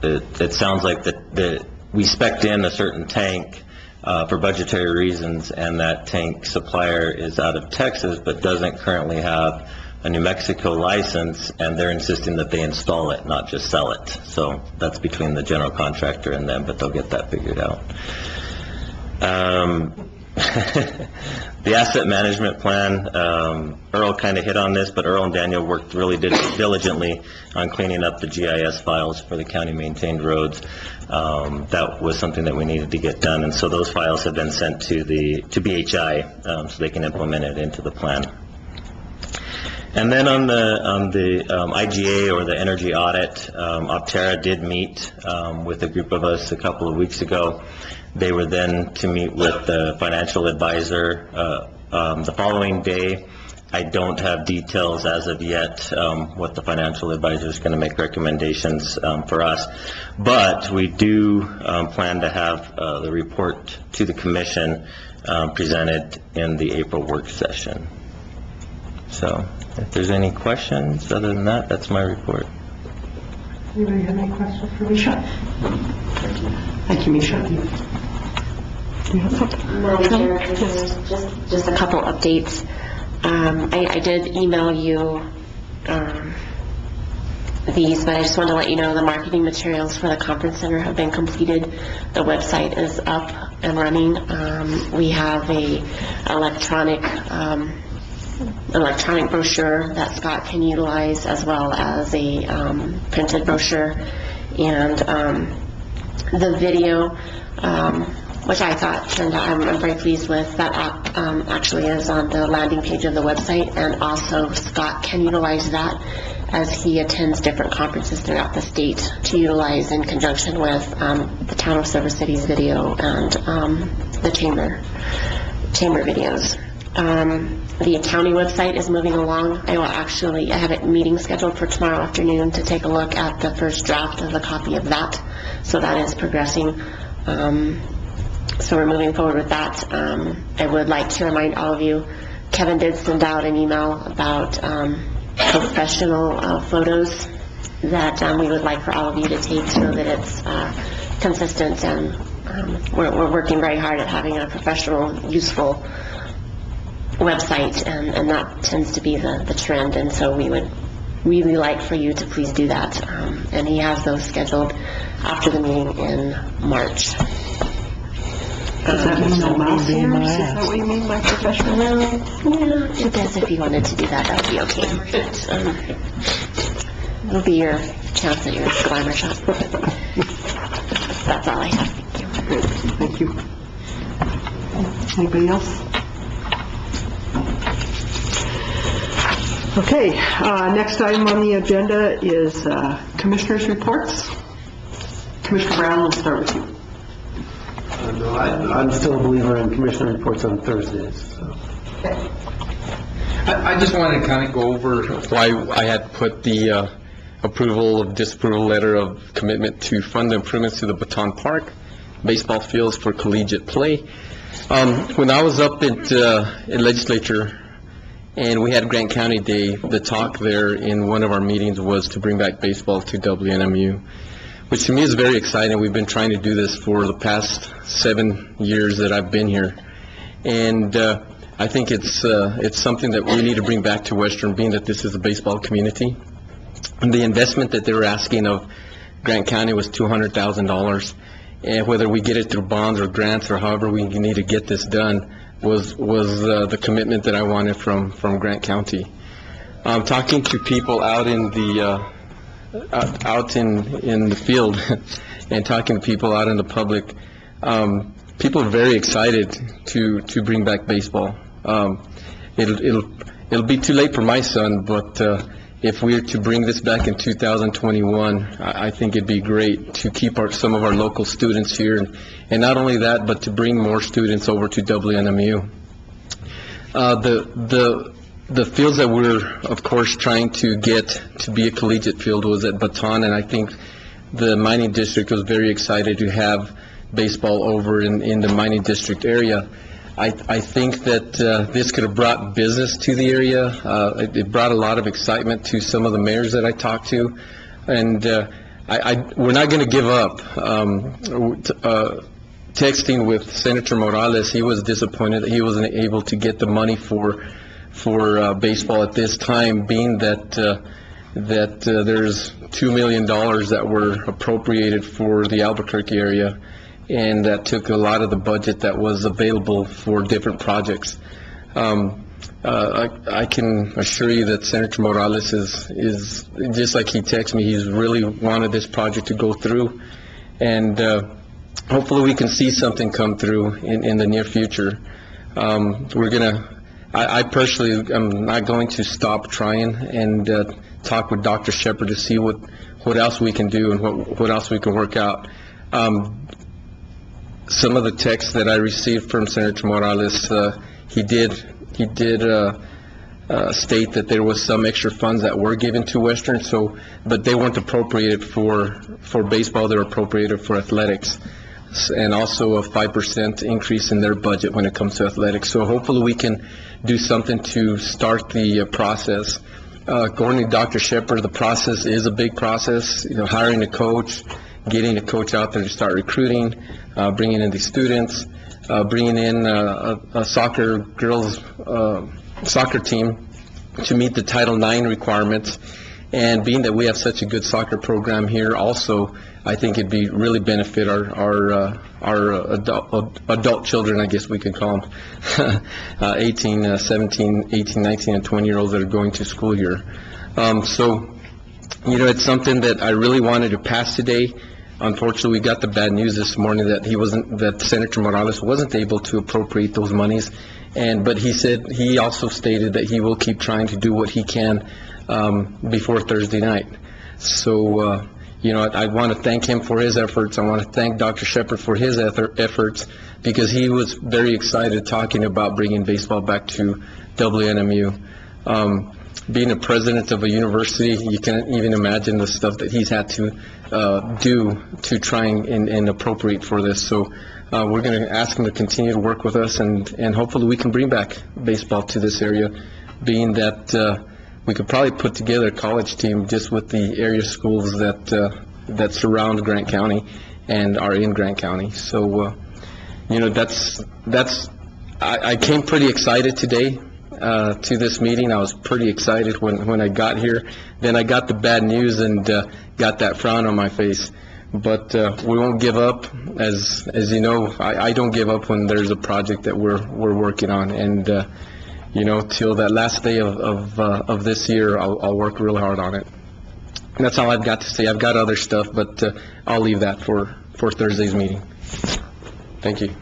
It sounds like the we spec'd in a certain tank for budgetary reasons, and that tank supplier is out of Texas but doesn't currently have a New Mexico license, and they're insisting that they install it, not just sell it. So that's between the general contractor and them, but they'll get that figured out. The asset management plan, Earl kind of hit on this, but Earl and Daniel worked really diligently on cleaning up the GIS files for the county-maintained roads. That was something that we needed to get done, and so those files have been sent to BHI so they can implement it into the plan. And then on the IGA, or the energy audit, Optera did meet with a group of us a couple of weeks ago. They were then to meet with the financial advisor the following day. I don't have details as of yet what the financial advisor is going to make recommendations for us, but we do plan to have the report to the commission presented in the April work session. So if there's any questions other than that, that's my report. Anybody have any questions for Misha? Thank you, Misha. Do you have something? Madam Chair, just a couple updates. I did email you these, but I just wanted to let you know the marketing materials for the conference center have been completed. The website is up and running. We have a electronic brochure that Scott can utilize, as well as a printed brochure, and the video, which I thought turned out, I'm very pleased with, that actually is on the landing page of the website, and also Scott can utilize that as he attends different conferences throughout the state to utilize in conjunction with the Town of Silver City's video and the chamber videos. The county website is moving along. I have a meeting scheduled for tomorrow afternoon to take a look at the first draft of the copy of that. So that is progressing. So we're moving forward with that. I would like to remind all of you, Kevin did send out an email about professional photos that we would like for all of you to take so that it's consistent, and we're working very hard at having a professional, useful website, and that tends to be the trend, and so we would really like for you to please do that. And he has those scheduled after the meeting in March. Does that mean no mouse hairs? Is that what you mean by professional? Well, yeah, it does. If you wanted to do that, that would be okay. It'll be your chance at your glamour shot. That's all I have. Thank you. Anybody else? Okay, next item on the agenda is commissioners' reports. Commissioner Brown, we'll start with you. No, I'm still a believer in commissioner reports on Thursdays. So. I just wanted to kind of go over why I had put the disapproval letter of commitment to fund the improvements to the Baton Park baseball fields for collegiate play. When I was up at legislature and we had Grant County Day, the talk there in one of our meetings was to bring back baseball to WNMU, which to me is very exciting. We've been trying to do this for the past 7 years that I've been here. And I think it's something that we need to bring back to Western, being that this is a baseball community. And the investment that they were asking of Grant County was $200,000. And whether we get it through bonds or grants or however we need to get this done was the commitment that I wanted from Grant County. Talking to people out in the in the field and talking to people out in the public, people are very excited to bring back baseball. It'll be too late for my son, but if we are to bring this back in 2021, I think it'd be great to keep some of our local students here, and not only that, but to bring more students over to WNMU. The fields that we're, of course, trying to get to be a collegiate field was at Baton, and I think the mining district was very excited to have baseball over in the mining district area. I think that this could have brought business to the area. It brought a lot of excitement to some of the mayors that I talked to, and we're not going to give up. Texting with Senator Morales, he was disappointed that he wasn't able to get the money for baseball at this time, being that there's $2 million that were appropriated for the Albuquerque area, and that took a lot of the budget that was available for different projects. I can assure you that Senator Morales is just like he texted me, he's really wanted this project to go through, and hopefully we can see something come through in the near future. I personally am not going to stop trying and talk with Dr. Shepherd to see what else we can do and what else we can work out. Some of the texts that I received from Senator Morales, he did state that there was some extra funds that were given to Western, but they weren't appropriated for baseball, they were appropriated for athletics, and also a 5% increase in their budget when it comes to athletics. So hopefully we can do something to start the process. According to Dr. Shepherd, the process is a big process, hiring a coach, getting a coach out there to start recruiting, bringing in the students, bringing in a soccer team to meet the Title IX requirements. And being that we have such a good soccer program here also, I think it'd be really benefit our adult children, I guess we could call them, 17, 18, 19, and 20-year-olds that are going to school here. It's something that I really wanted to pass today. Unfortunately, we got the bad news this morning that Senator Morales wasn't able to appropriate those monies, but he also stated that he will keep trying to do what he can before Thursday night. So, I want to thank him for his efforts. I want to thank Dr. Shepherd for his efforts, because he was very excited talking about bringing baseball back to WNMU. Being a president of a university, you can't even imagine the stuff that he's had to do to try and appropriate for this. So we're going to ask him to continue to work with us, and hopefully we can bring back baseball to this area, being that we could probably put together a college team just with the area schools that surround Grant County and are in Grant County. So, I came pretty excited today to this meeting. I was pretty excited when I got here. Then I got the bad news and got that frown on my face. But we won't give up. As you know, I don't give up when there's a project that we're working on. And till that last day of this year, I'll work real hard on it. And that's all I've got to say. I've got other stuff, but I'll leave that for Thursday's meeting. Thank you.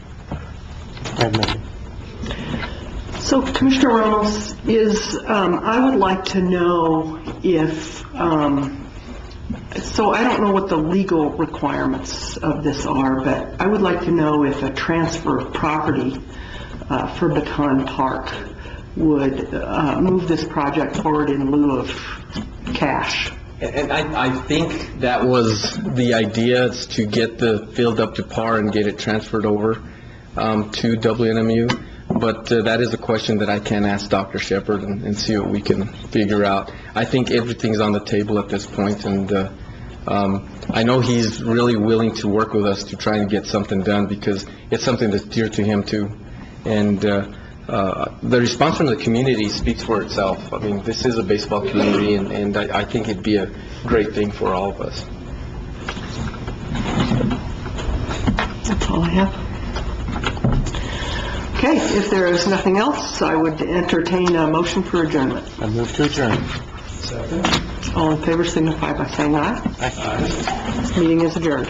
So, Commissioner Ramos, I would like to know if, so I don't know what the legal requirements of this are, but I would like to know if a transfer of property for Baton Park would move this project forward in lieu of cash. And I think that was the idea, is to get the field up to par and get it transferred over to WNMU. But that is a question that I can ask Dr. Shepherd and see what we can figure out. I think everything's on the table at this point, and I know he's really willing to work with us to try and get something done, because it's something that's dear to him too. And the response from the community speaks for itself. I mean, this is a baseball community, and I think it'd be a great thing for all of us. That's all I have. Okay, if there is nothing else, I would entertain a motion for adjournment. I move to adjourn. All in favor signify by saying aye. Aye. Meeting is adjourned.